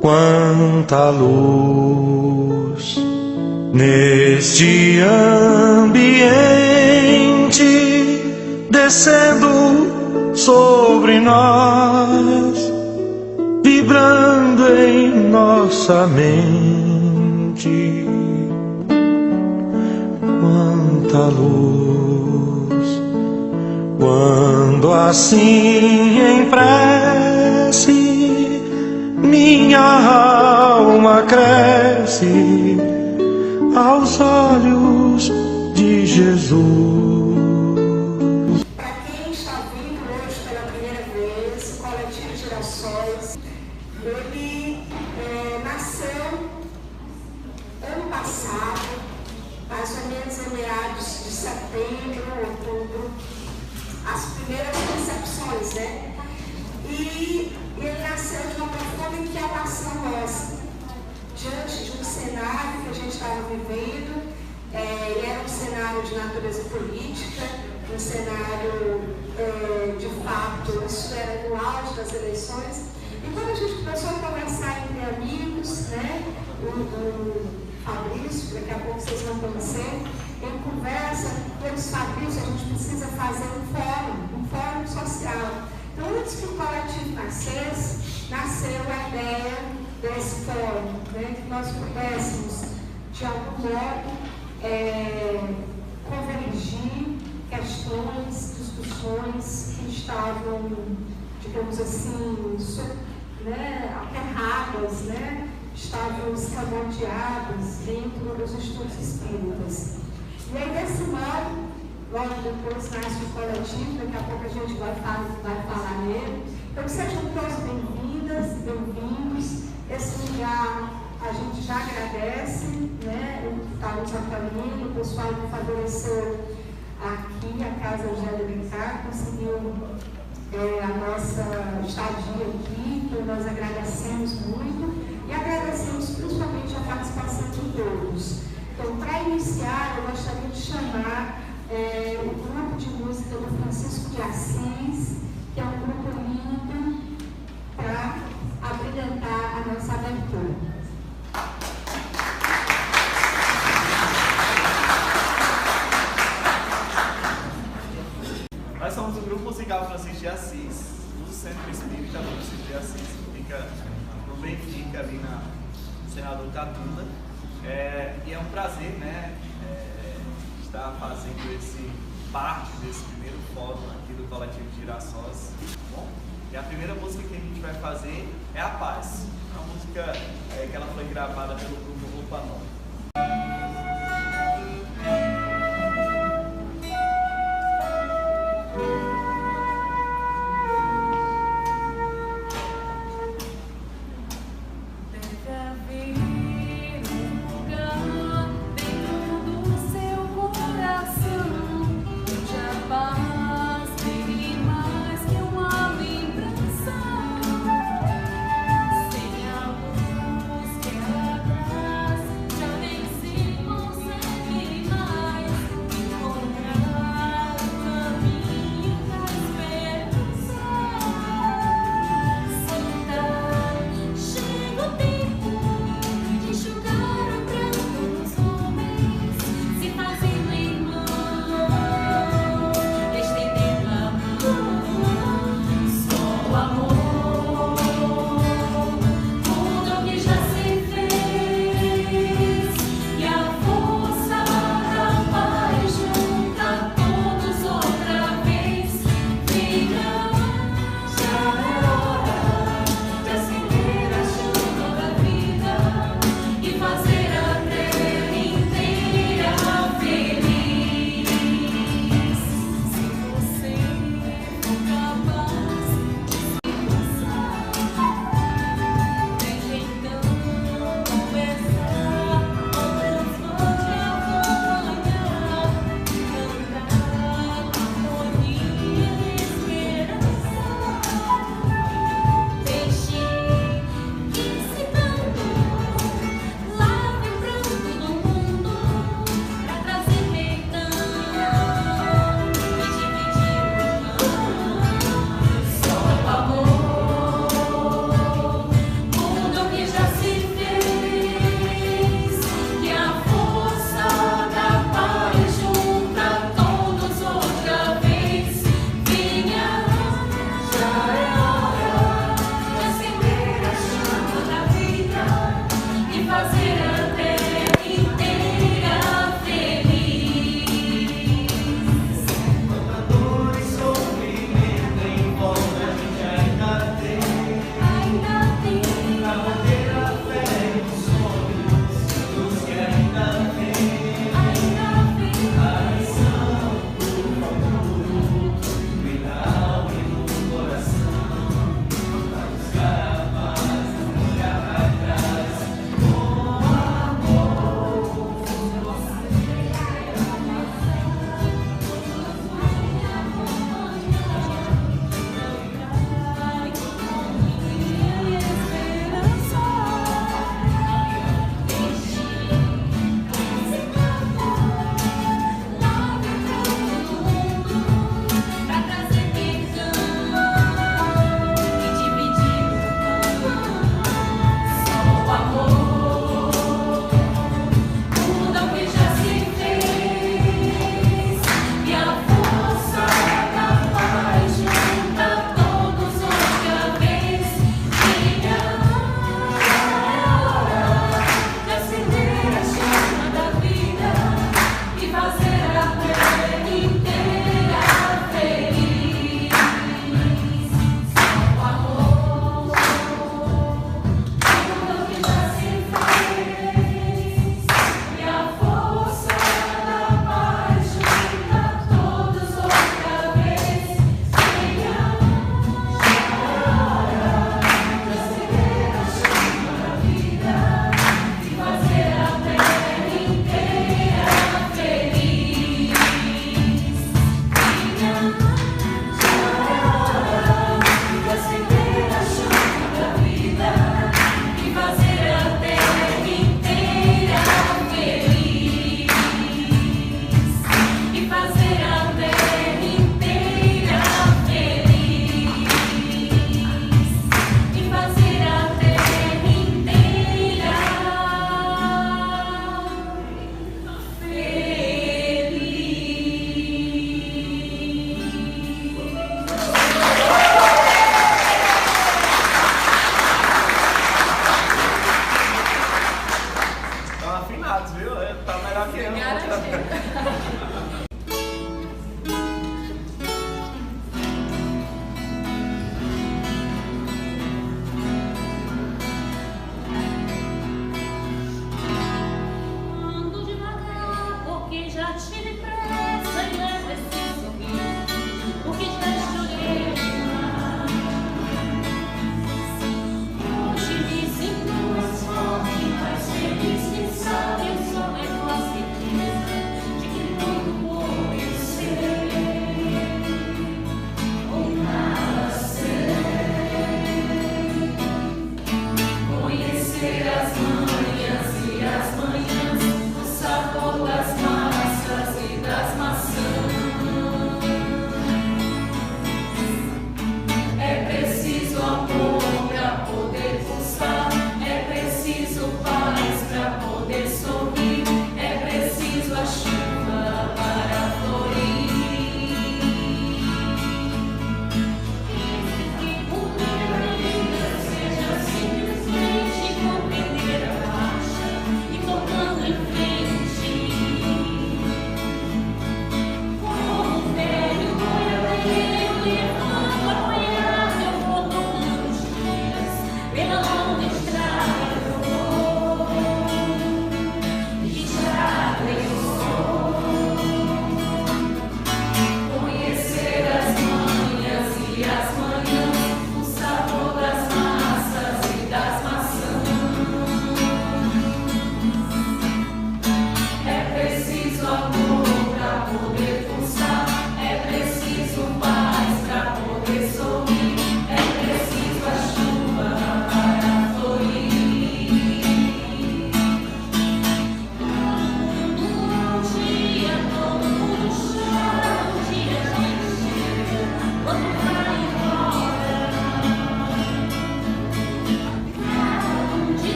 Quanta luz neste ambiente descendo sobre nós, vibrando em nossa mente. Quanta luz, quando assim em prece minha alma cresce aos olhos de Jesus. Para quem está vindo hoje pela primeira vez, o Coletivo Girassóis, ele nasceu ano passado, mais ou menos em meados de setembro, outubro, as primeiras concepções, né? E ele nasceu de uma profunda inquietação nossa, diante de um cenário que a gente estava vivendo. Ele era um cenário de natureza política, um cenário, de fato, isso era no auge das eleições. E quando a gente começou a conversar entre amigos, né, o Fabrício, daqui a pouco vocês vão conhecer, em conversa, pelos Fabrício, a gente precisa fazer um fórum social. Então, antes que o coletivo nascesse, nasceu a ideia desse fórum, né, que nós pudéssemos, de algum modo, convergir questões, discussões que estavam, digamos assim, aterradas, né, estavam escamoteadas dentro dos estudos espíritas. E aí, desse modo, logo depois nasce o coletivo, daqui a pouco a gente vai falar nele. Então sejam todos bem-vindas, bem-vindos. Esse lugar a gente já agradece, né? Está nos acolhendo, o pessoal que favoreceu aqui, a Casa Eugénia Alencar, conseguiu a nossa estadia aqui, então nós agradecemos muito e agradecemos principalmente a participação de todos. Então, para iniciar, eu gostaria de chamar o grupo de música do Francisco de Assis, que é um grupo lindo, para apresentar a nossa abertura. Nós somos o Grupo Musical Francisco de Assis, do Centro Espírita Francisco de Assis, que fica no Benfica, ali na Senador Catunda. E é um prazer, né, estar fazendo parte desse primeiro fórum aqui do Coletivo Girassóis. Bom, e a primeira música que a gente vai fazer é A Paz, uma música que ela foi gravada pelo grupo Roupa Nova. Sem a luz que atrás já nem se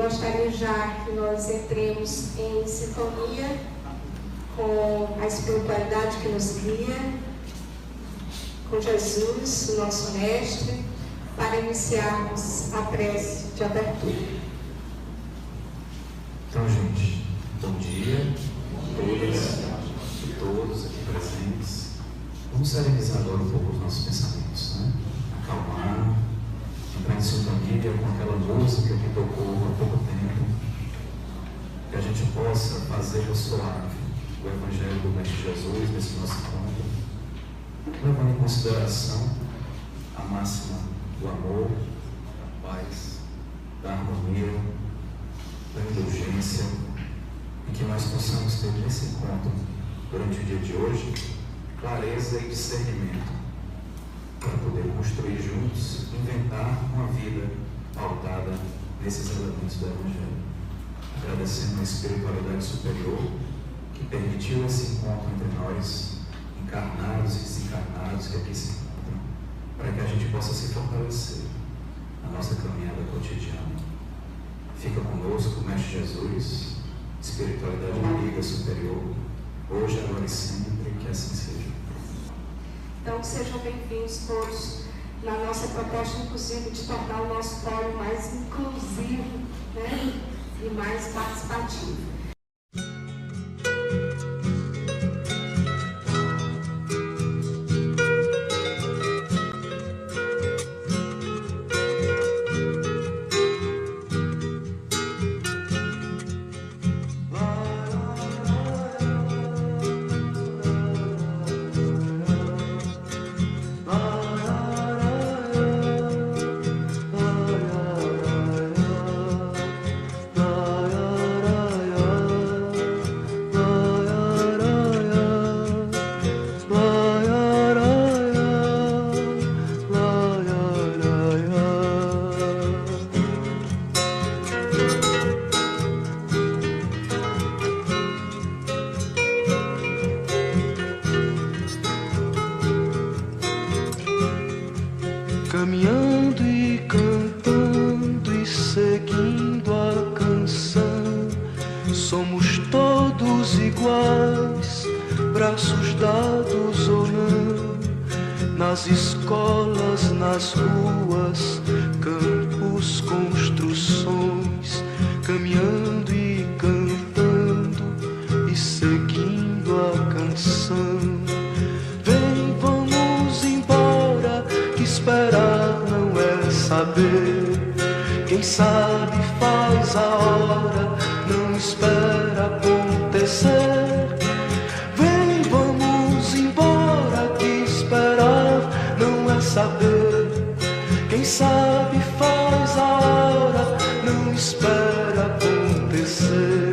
gostaria já que nós entremos em sintonia com a espiritualidade que nos guia, com Jesus, o nosso mestre, para iniciarmos a prece de abertura. Então, gente, bom dia a todas e todos aqui presentes. Vamos serenizar agora um pouco os nossos pensamentos, né? Acalmar, entrar em sintonia com aquela música que tocou há pouco tempo, que a gente possa fazer ressoar o Evangelho do Mestre Jesus nesse nosso encontro, levando em consideração a máxima do amor, da paz, da harmonia, da indulgência, e que nós possamos ter nesse encontro, durante o dia de hoje, clareza e discernimento, para poder construir juntos, inventar uma vida pautada nesses elementos do Evangelho. Agradecendo a espiritualidade superior que permitiu esse encontro entre nós, encarnados e desencarnados que aqui se encontram, para que a gente possa se fortalecer na nossa caminhada cotidiana. Fica conosco o Mestre Jesus, espiritualidade amiga superior, hoje, agora e sempre, que assim seja. Então, sejam bem-vindos todos na nossa proposta, inclusive, de tornar o nosso fórum mais inclusivo, né? E mais participativo. caminhando e cantando e seguindo a canção. Somos todos iguais, braços dados ou não, nas escolas, nas ruas, campos, construções, caminhando e cantando e seguindo a canção. Vem, vamos embora, que esperar não é saber. Quem sabe faz a hora, não espera acontecer. Vem, vamos embora, que esperar não é saber. Quem sabe faz a hora, não espera acontecer.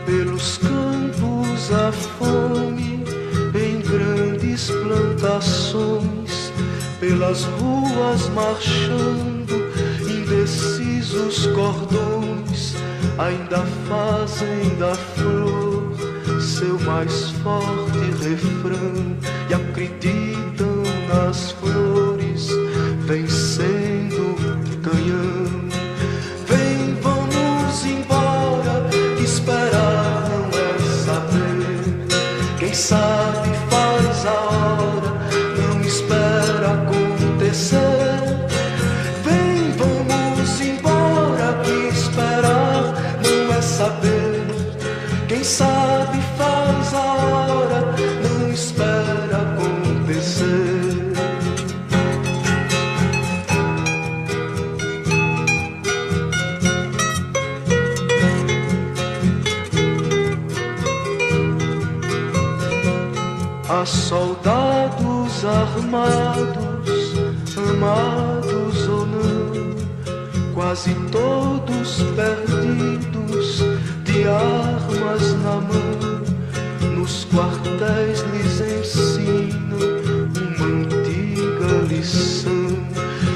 Pelos campos a fome, em grandes plantações, pelas ruas marchando, indecisos cordões, ainda fazem da flor seu mais forte refrão e acreditam nas flores vencendo o canhão. Vem, vamos embora, que esperar não é saber. Quem sabe faz a hora, não espera acontecer. Vem, vamos embora, que esperar não é saber. Quem sabe faz a hora, não espera acontecer. Há soldados armados, amados ou não, quase todos perdidos, de armas na mão. Nos quartéis lhes ensinam uma antiga lição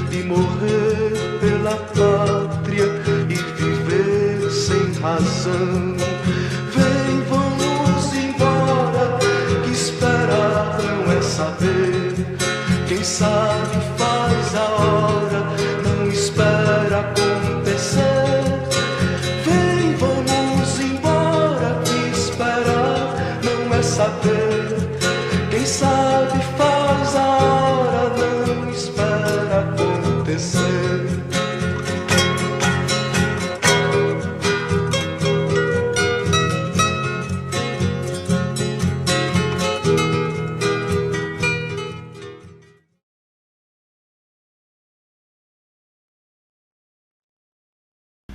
de morrer pela pátria e viver sem razão. Vem, vamos embora, que esperar não é saber. Quem sabe faz a hora, não espera acontecer. Vem, vamos embora, que esperar não é saber. Quem sabe faz a hora, não espera acontecer.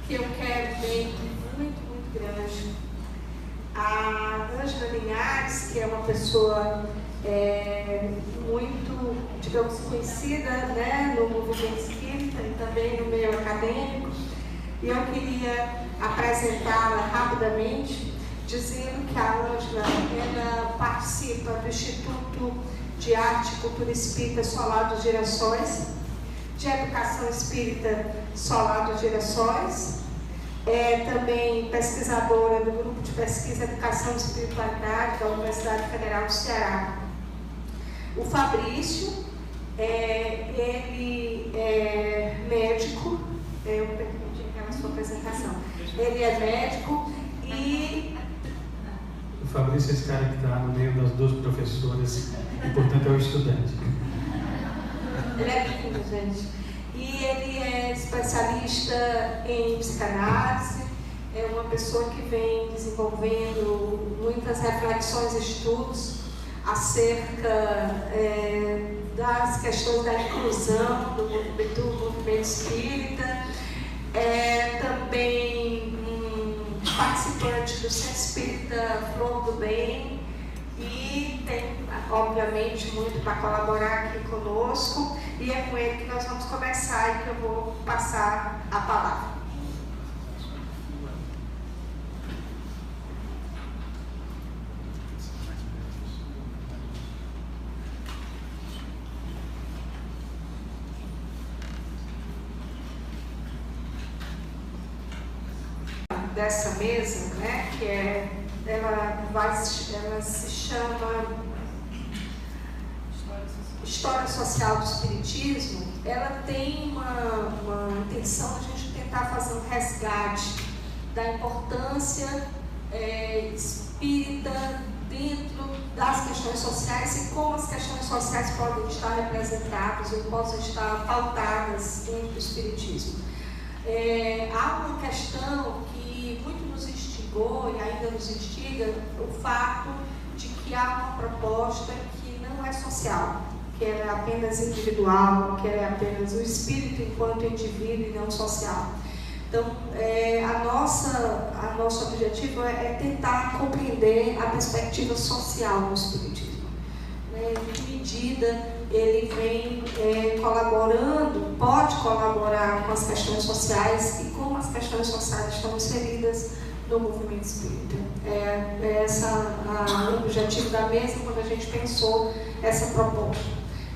Que eu quero bem muito, muito grande. A Ângela Linhares, que é uma pessoa muito, digamos, conhecida, né, no movimento espírita e também no meio acadêmico, e eu queria apresentá-la rapidamente, dizendo que a Ângela, ela participa do Instituto de Arte e Cultura Espírita Solar dos Girassóis, de Educação Espírita Solar dos Girassóis, é também pesquisadora do Grupo de Pesquisa Educação e Espiritualidade da Universidade Federal do Ceará. O Fabrício, ele é médico, eu perdi aquela sua apresentação, ele é médico e... O Fabrício é esse cara que está no meio das duas professoras e, portanto, é um estudante. Ele é lindo, gente. E ele é especialista em psicanálise, é uma pessoa que vem desenvolvendo muitas reflexões e estudos acerca das questões da inclusão do movimento espírita. É também participante do Centro Espírita Flor do Bem e tem, obviamente, muito para colaborar aqui conosco, e é com ele que nós vamos começar e que eu vou passar a palavra. dessa mesa, né, ela se chama História Social do Espiritismo. Ela tem uma intenção de a gente tentar fazer um resgate da importância espírita dentro das questões sociais e como as questões sociais podem estar representadas ou podem estar pautadas dentro do espiritismo. Há uma questão que muito nos instigou e ainda nos instiga, o fato de que há uma proposta que não é social, que é apenas individual, que é apenas o espírito enquanto indivíduo e não social. Então, nosso objetivo é tentar compreender a perspectiva social no espiritismo. Em que medida ele vem pode colaborar com as questões sociais e como as questões sociais estão inseridas no movimento espírita. Esse o objetivo da mesa quando a gente pensou essa proposta.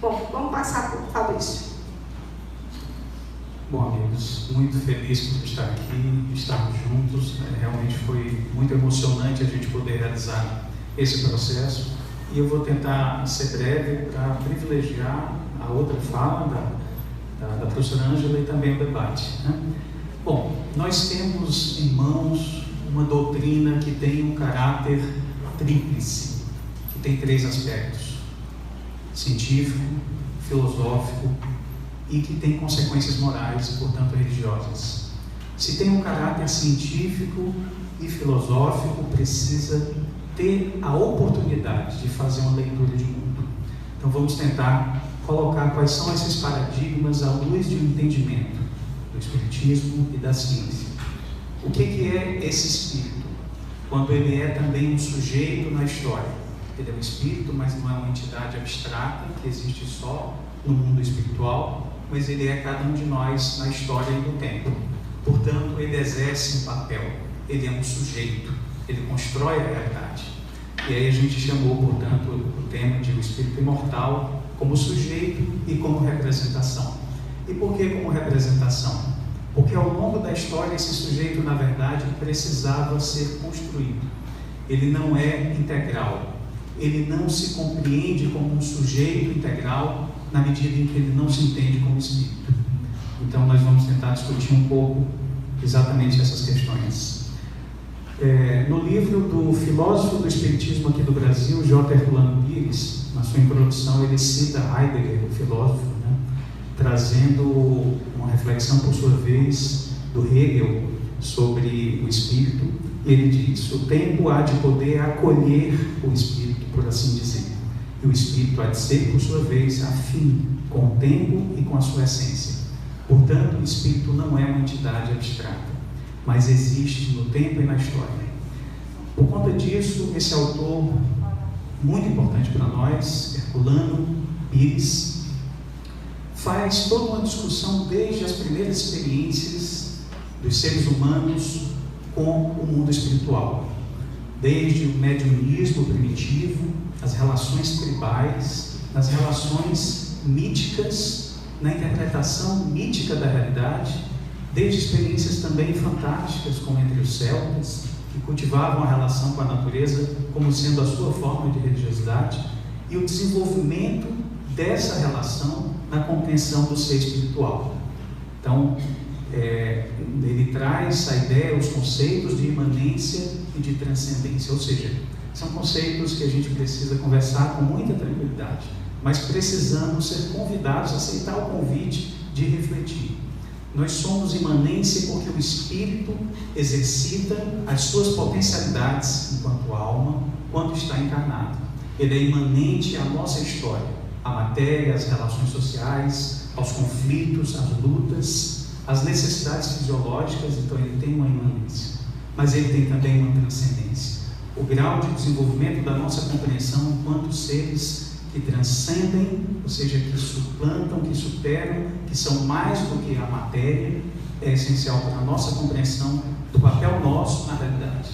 Bom, vamos passar para o Fabrício. Bom, amigos, muito feliz por estar aqui, estarmos juntos. Realmente foi muito emocionante a gente poder realizar esse processo. E eu vou tentar ser breve para privilegiar a outra fala da professora Ângela e também o debate, né? Bom, nós temos em mãos uma doutrina que tem um caráter tríplice, que tem 3 aspectos: científico, filosófico e que tem consequências morais e, portanto, religiosas. Se tem um caráter científico e filosófico, precisa ter a oportunidade de fazer uma leitura de mundo. Então vamos tentar colocar quais são esses paradigmas à luz de um entendimento do espiritismo e da ciência. O que é esse espírito? Quando ele é também um sujeito na história. Ele é um espírito, mas não é uma entidade abstrata que existe só no mundo espiritual, mas ele é cada um de nós na história e no tempo. Portanto, ele exerce um papel, ele é um sujeito, ele constrói a realidade. E aí a gente chamou, portanto, o tema de o espírito imortal como sujeito e como representação. E por que como representação? Porque ao longo da história esse sujeito, na verdade, precisava ser construído. Ele não é integral, ele não se compreende como um sujeito integral na medida em que ele não se entende como espírito. Então nós vamos tentar discutir um pouco exatamente essas questões. No livro do filósofo do espiritismo aqui do Brasil, J. Herculano Pires, na sua introdução ele cita Heidegger, o filósofo, né, trazendo uma reflexão por sua vez do Hegel sobre o espírito. Ele diz: o tempo há de poder acolher o espírito, por assim dizer, e o espírito há de ser, por sua vez, afim com o tempo e com a sua essência. Portanto, o espírito não é uma entidade abstrata, mas existe no tempo e na história. Por conta disso, esse autor, muito importante para nós, Herculano Pires, faz toda uma discussão desde as primeiras experiências dos seres humanos com o mundo espiritual, desde o mediunismo primitivo, as relações tribais, as relações míticas, na interpretação mítica da realidade, desde experiências também fantásticas, como entre os celtas, que cultivavam a relação com a natureza como sendo a sua forma de religiosidade, e o desenvolvimento dessa relação na compreensão do ser espiritual. Então, ele traz a ideia, os conceitos de imanência e de transcendência, ou seja, são conceitos que a gente precisa conversar com muita tranquilidade, mas precisamos ser convidados a aceitar o convite de refletir. Nós somos imanência porque o espírito exercita as suas potencialidades enquanto alma, quando está encarnado. Ele é imanente à nossa história, à matéria, às relações sociais, aos conflitos, às lutas, às necessidades fisiológicas. Então ele tem uma imanência, mas ele tem também uma transcendência. O grau de desenvolvimento da nossa compreensão enquanto seres que transcendem, ou seja, que suplantam, que superam, que são mais do que a matéria, é essencial para a nossa compreensão do papel nosso na realidade.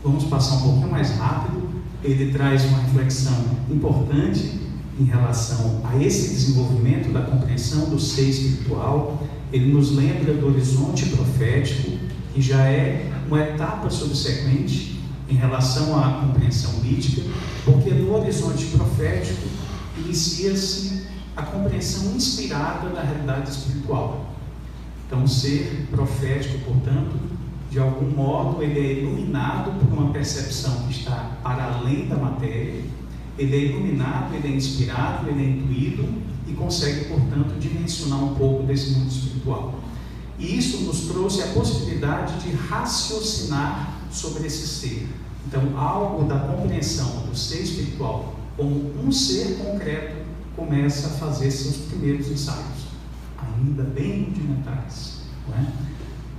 Vamos passar um pouquinho mais rápido. Ele traz uma reflexão importante em relação a esse desenvolvimento da compreensão do ser espiritual. Ele nos lembra do horizonte profético, que já é uma etapa subsequente em relação à compreensão mítica, porque no horizonte profético inicia-se a compreensão inspirada da realidade espiritual. Então, o ser profético, portanto, de algum modo, ele é iluminado por uma percepção que está para além da matéria, ele é iluminado, ele é inspirado, ele é intuído e consegue, portanto, dimensionar um pouco desse mundo espiritual. E isso nos trouxe a possibilidade de raciocinar sobre esse ser. Então, algo da compreensão do ser espiritual como um ser concreto começa a fazer seus primeiros ensaios, ainda bem rudimentares, não é?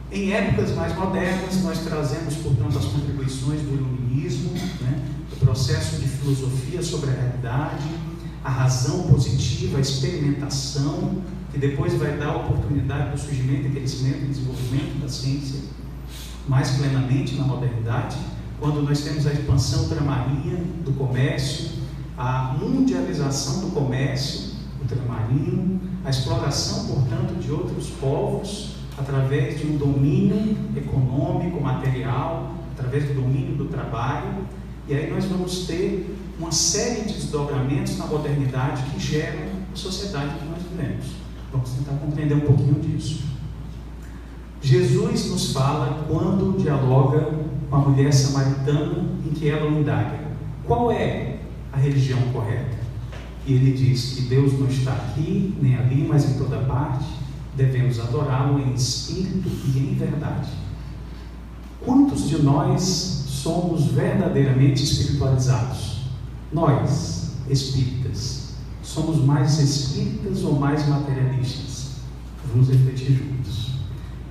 Em épocas mais modernas, nós trazemos, portanto, as contribuições do iluminismo, né, do processo de filosofia sobre a realidade, a razão positiva, a experimentação, que depois vai dar a oportunidade do surgimento, crescimento e desenvolvimento da ciência mais plenamente na modernidade, quando nós temos a expansão ultramarina do comércio, a mundialização do comércio ultramarino, a exploração, portanto, de outros povos, através de um domínio econômico, material, através do domínio do trabalho, e aí nós vamos ter uma série de desdobramentos na modernidade que geram a sociedade que nós vivemos. Vamos tentar compreender um pouquinho disso. Jesus nos fala quando dialoga com a mulher samaritana, em que ela o indaga: qual é a religião correta? E ele diz que Deus não está aqui, nem ali, mas em toda parte. Devemos adorá-lo em espírito e em verdade. Quantos de nós somos verdadeiramente espiritualizados? Nós, espíritas, somos mais espíritas ou mais materialistas? Vamos refletir juntos.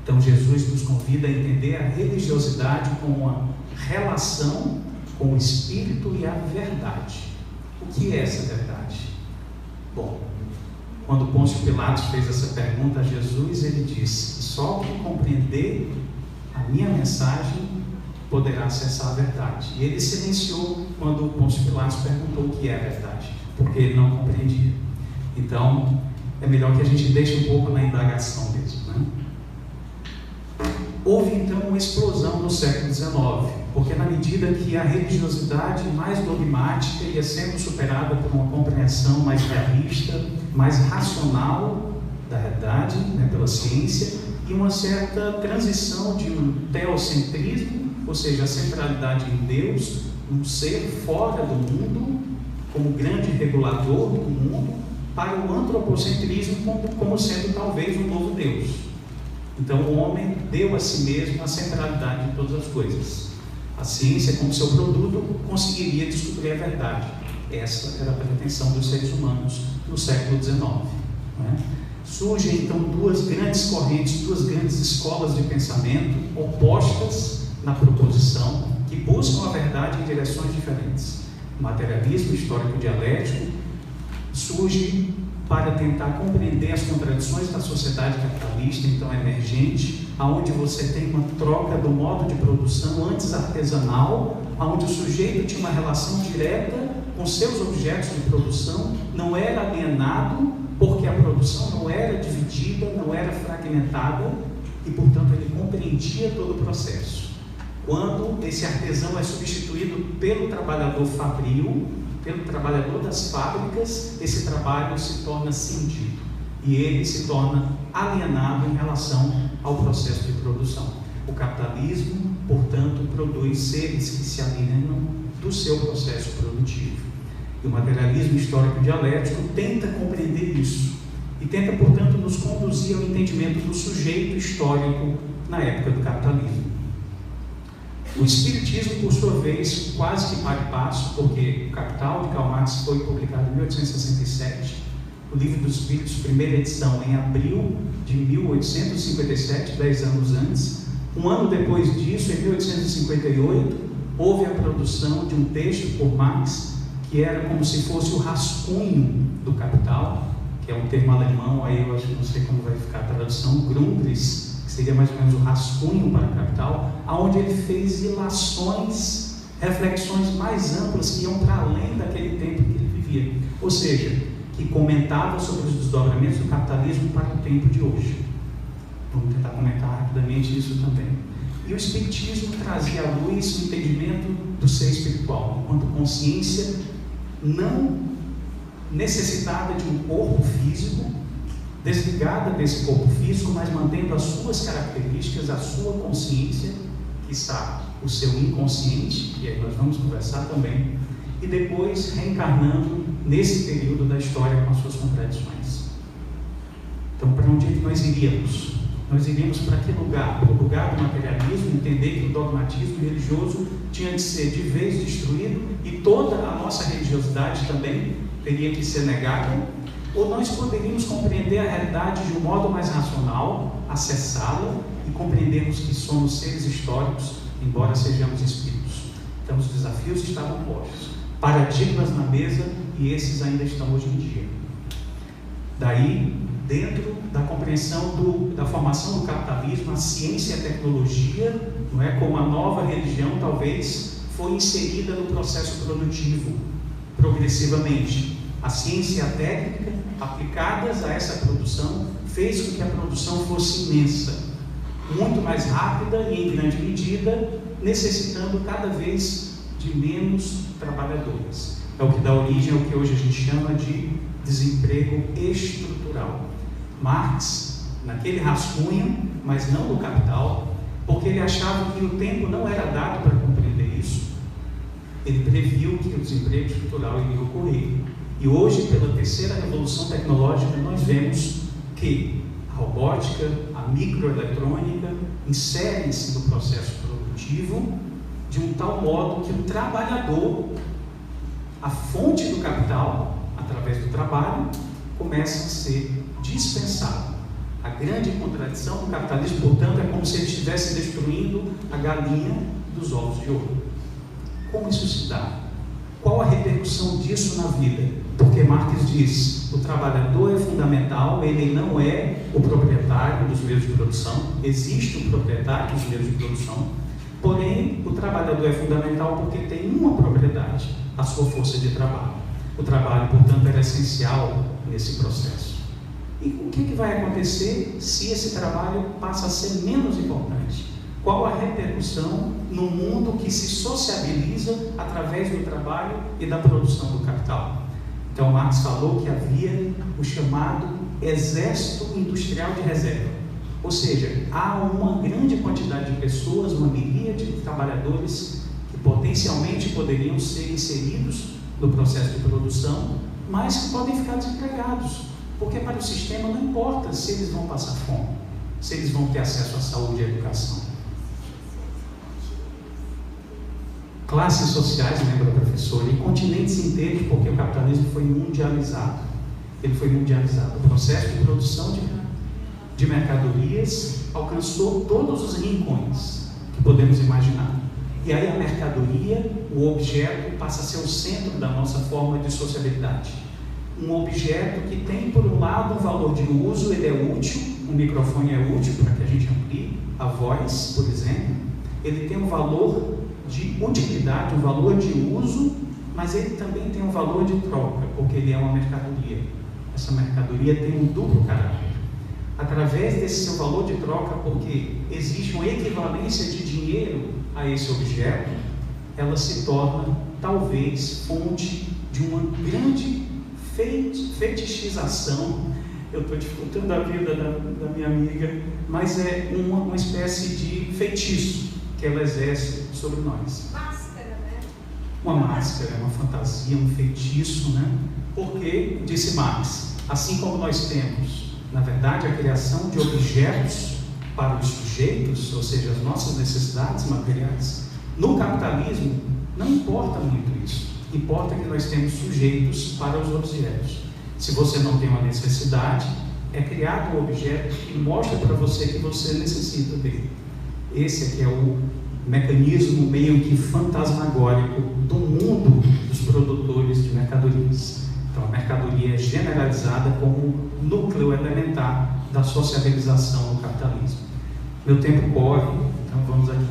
Então, Jesus nos convida a entender a religiosidade como uma relação com o espírito e a verdade. O que é essa verdade? Bom, quando Pôncio Pilatos fez essa pergunta a Jesus, ele disse: só quem compreender a minha mensagem poderá acessar a verdade. E ele silenciou quando Pôncio Pilatos perguntou o que é a verdade, porque ele não compreendia. Então, é melhor que a gente deixe um pouco na indagação mesmo, né? Houve então uma explosão no século XIX, porque na medida que a religiosidade mais dogmática ia sendo superada por uma compreensão mais realista, mais racional da realidade, né, pela ciência, e uma certa transição de um teocentrismo, ou seja, a centralidade em Deus, um ser fora do mundo, como grande regulador do mundo, para o antropocentrismo como sendo talvez um novo Deus. Então o homem deu a si mesmo a centralidade de todas as coisas. A ciência, como seu produto, conseguiria descobrir a verdade. Essa era a pretensão dos seres humanos no século XIX, né? Surgem então duas grandes correntes, duas grandes escolas de pensamento opostas na proposição, que buscam a verdade em direções diferentes. O materialismo histórico dialético surge para tentar compreender as contradições da sociedade capitalista, então emergente, aonde você tem uma troca do modo de produção antes artesanal, aonde o sujeito tinha uma relação direta com seus objetos de produção, não era alienado, porque a produção não era dividida, não era fragmentada, e portanto ele compreendia todo o processo. Quando esse artesão é substituído pelo trabalhador fabril, pelo trabalhador das fábricas, esse trabalho se torna sentido e ele se torna alienado em relação ao processo de produção. O capitalismo, portanto, produz seres que se alienam do seu processo produtivo. E o materialismo histórico dialético tenta compreender isso e tenta, portanto, nos conduzir ao entendimento do sujeito histórico na época do capitalismo. O Espiritismo, por sua vez, quase que para e passo, porque o Capital de Karl Marx foi publicado em 1867, o Livro dos Espíritos, primeira edição, em abril de 1857, 10 anos antes. Um ano depois disso, em 1858, houve a produção de um texto por Marx, que era como se fosse o rascunho do Capital, que é um termo alemão, aí eu acho que não sei como vai ficar a tradução, Grundriss, que seria mais ou menos o rascunho para o Capital, onde ele fez ilações, reflexões mais amplas que iam para além daquele tempo que ele vivia, ou seja, que comentava sobre os desdobramentos do capitalismo para o tempo de hoje. Vamos tentar comentar rapidamente isso também. E o Espiritismo trazia à luz o entendimento do ser espiritual, enquanto consciência não necessitada de um corpo físico, desligada desse corpo físico, mas mantendo as suas características, a sua consciência, que está o seu inconsciente, e aí nós vamos conversar também, e depois reencarnando nesse período da história com as suas contradições. Então, para onde é que nós iríamos? Nós iríamos para que lugar? Para o lugar do materialismo, entender que o dogmatismo religioso tinha de ser de vez destruído e toda a nossa religiosidade também teria que ser negada? Ou nós poderíamos compreender a realidade de um modo mais racional, acessá-la e compreendermos que somos seres históricos, embora sejamos espíritos? Então, os desafios estavam postos, paradigmas na mesa, e esses ainda estão hoje em dia. Daí, dentro da compreensão da formação do capitalismo, a ciência e a tecnologia, não é, como a nova religião, talvez foi inserida no processo produtivo progressivamente. A ciência e a técnica aplicadas a essa produção fez com que a produção fosse imensa, muito mais rápida e em grande medida, necessitando cada vez de menos trabalhadores. É o que dá origem ao que hoje a gente chama de desemprego estrutural. Marx, naquele rascunho, mas não do Capital, porque ele achava que o tempo não era dado para compreender isso, ele previu que o desemprego estrutural iria ocorrer. E hoje, pela terceira revolução tecnológica, nós vemos que a robótica, a microeletrônica inserem-se no processo produtivo de um tal modo que o trabalhador, a fonte do capital, através do trabalho, começa a ser dispensado. A grande contradição do capitalismo, portanto, é como se ele estivesse destruindo a galinha dos ovos de ouro. Como isso se dá? Qual a repercussão disso na vida? Porque Marx diz, o trabalhador é fundamental, ele não é o proprietário dos meios de produção, existe o proprietário dos meios de produção, porém, o trabalhador é fundamental porque tem uma propriedade, a sua força de trabalho. O trabalho, portanto, era essencial nesse processo. E o que vai acontecer se esse trabalho passa a ser menos importante? Qual a repercussão no mundo que se sociabiliza através do trabalho e da produção do capital? Então, Marx falou que havia o chamado exército industrial de reserva. Ou seja, há uma grande quantidade de pessoas, uma miríade de trabalhadores que potencialmente poderiam ser inseridos no processo de produção, mas que podem ficar desempregados, porque para o sistema não importa se eles vão passar fome, se eles vão ter acesso à saúde e à educação. Classes sociais, lembra, professor, e continentes inteiros, porque o capitalismo foi mundializado. Ele foi mundializado. O processo de produção de mercadorias alcançou todos os rincões que podemos imaginar. E aí a mercadoria, o objeto, passa a ser o centro da nossa forma de sociabilidade. Um objeto que tem, por um lado, um valor de uso, ele é útil, um microfone é útil para que a gente amplie a voz, por exemplo. Ele tem um valor de utilidade, um valor de uso, mas ele também tem um valor de troca, porque ele é uma mercadoria. Essa mercadoria tem um duplo caráter. Através desse seu valor de troca, porque existe uma equivalência de dinheiro a esse objeto, ela se torna, talvez, fonte de uma grande fetichização. Eu estou dificultando a vida da minha amiga, mas é uma espécie de feitiço que ela exerce sobre nós. Máscara, né? Uma máscara, uma fantasia, um feitiço, né? Porque, disse Marx, assim como nós temos, na verdade, a criação de objetos para os sujeitos, ou seja, as nossas necessidades materiais, no capitalismo não importa muito isso. Importa que nós temos sujeitos para os objetos. Se você não tem uma necessidade, é criado um objeto que mostra para você que você necessita dele. Esse aqui é o mecanismo meio que fantasmagórico do mundo dos produtores de mercadorias. Então, a mercadoria é generalizada como núcleo elementar da sociabilização no capitalismo. Meu tempo corre, então vamos aqui.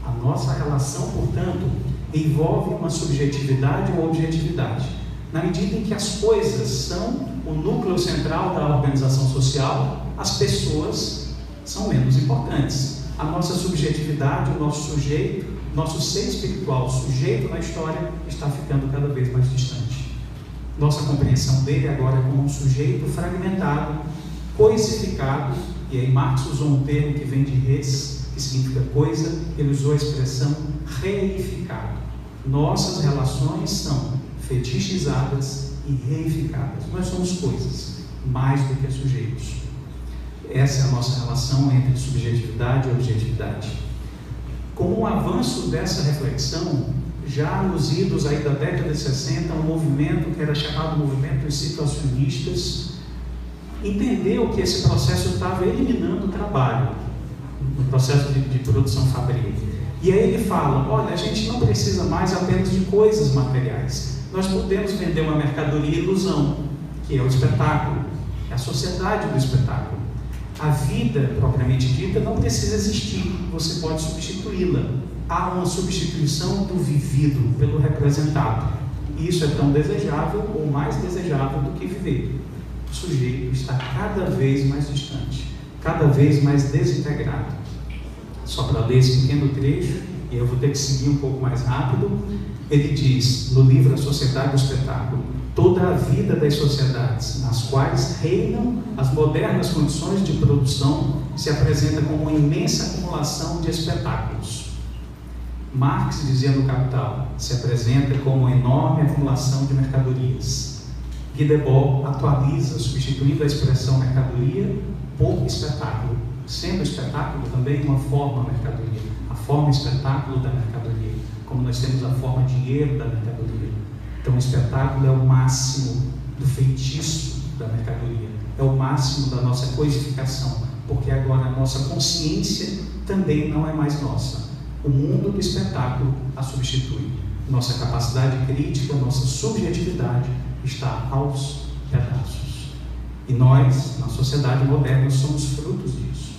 A nossa relação, portanto, envolve uma subjetividade ou objetividade. Na medida em que as coisas são o núcleo central da organização social, as pessoas são menos importantes. a nossa subjetividade, o nosso sujeito, nosso ser espiritual, sujeito na história, está ficando cada vez mais distante. Nossa compreensão dele agora é como um sujeito fragmentado, coisificado, e aí Marx usou um termo que vem de res, que significa coisa, ele usou a expressão reificado. Nossas relações são fetichizadas e reificadas. Nós somos coisas, mais do que sujeitos. Essa é a nossa relação entre subjetividade e objetividade. Com o avanço dessa reflexão, já nos idos aí da década de 60, um movimento que era chamado movimento dos situacionistas entendeu que esse processo estava eliminando o trabalho, no processo de produção fabril. E aí ele fala, olha, a gente não precisa mais apenas de coisas materiais. Nós podemos vender uma mercadoria ilusão, que é o espetáculo, é a sociedade do espetáculo. A vida, propriamente dita, não precisa existir, você pode substituí-la. Há uma substituição do vivido pelo representado. E isso é tão desejável ou mais desejável do que viver. O sujeito está cada vez mais distante, cada vez mais desintegrado. Só para ler esse pequeno trecho, e eu vou ter que seguir um pouco mais rápido, ele diz, no livro A Sociedade do Espetáculo, toda a vida das sociedades nas quais reinam as modernas condições de produção se apresenta como uma imensa acumulação de espetáculos. Marx dizia no Capital, se apresenta como uma enorme acumulação de mercadorias. Guy Debord atualiza, substituindo a expressão mercadoria por espetáculo, sendo o espetáculo também uma forma mercadoria, a forma espetáculo da mercadoria, como nós temos a forma dinheiro da mercadoria. Então o espetáculo é o máximo do feitiço da mercadoria, é o máximo da nossa coisificação, porque agora a nossa consciência também não é mais nossa. O mundo do espetáculo a substitui. Nossa capacidade crítica, nossa subjetividade está aos pedaços. E nós, na sociedade moderna, somos frutos disso.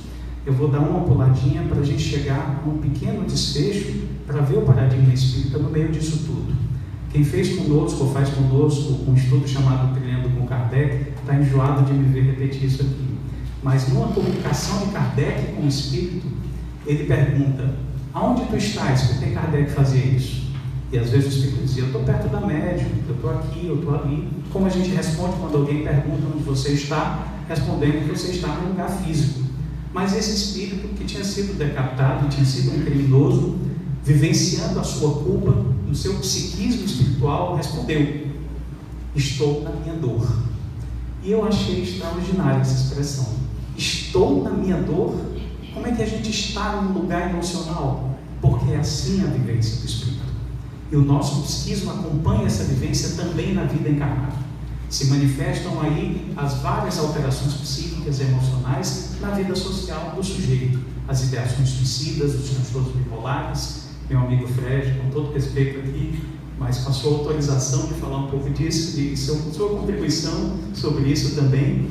Eu vou dar uma puladinha para a gente chegar a um pequeno desfecho para ver o paradigma espírita no meio disso tudo. Quem fez conosco ou faz conosco um estudo chamado Trilhando com Kardec está enjoado de me ver repetir isso aqui. Mas numa comunicação de Kardec com o espírito, ele pergunta: aonde tu estás? Por que Kardec fazia isso? E às vezes o espírito dizia: eu estou perto da médium, eu estou aqui, eu estou ali. Como a gente responde quando alguém pergunta onde você está, respondendo que você está num lugar físico. Mas esse espírito que tinha sido decapitado, tinha sido um criminoso, vivenciando a sua culpa, no seu psiquismo espiritual, respondeu: estou na minha dor. E eu achei extraordinária essa expressão. Estou na minha dor? Como é que a gente está num lugar emocional? Porque é assim a vivência do espírito. E o nosso psiquismo acompanha essa vivência também na vida encarnada. Se manifestam aí as várias alterações psíquicas e emocionais na vida social do sujeito. As ideações suicidas, os transtornos bipolares. Meu amigo Fred, com todo respeito aqui, mas passou a autorização de falar um pouco disso, de sua contribuição sobre isso também,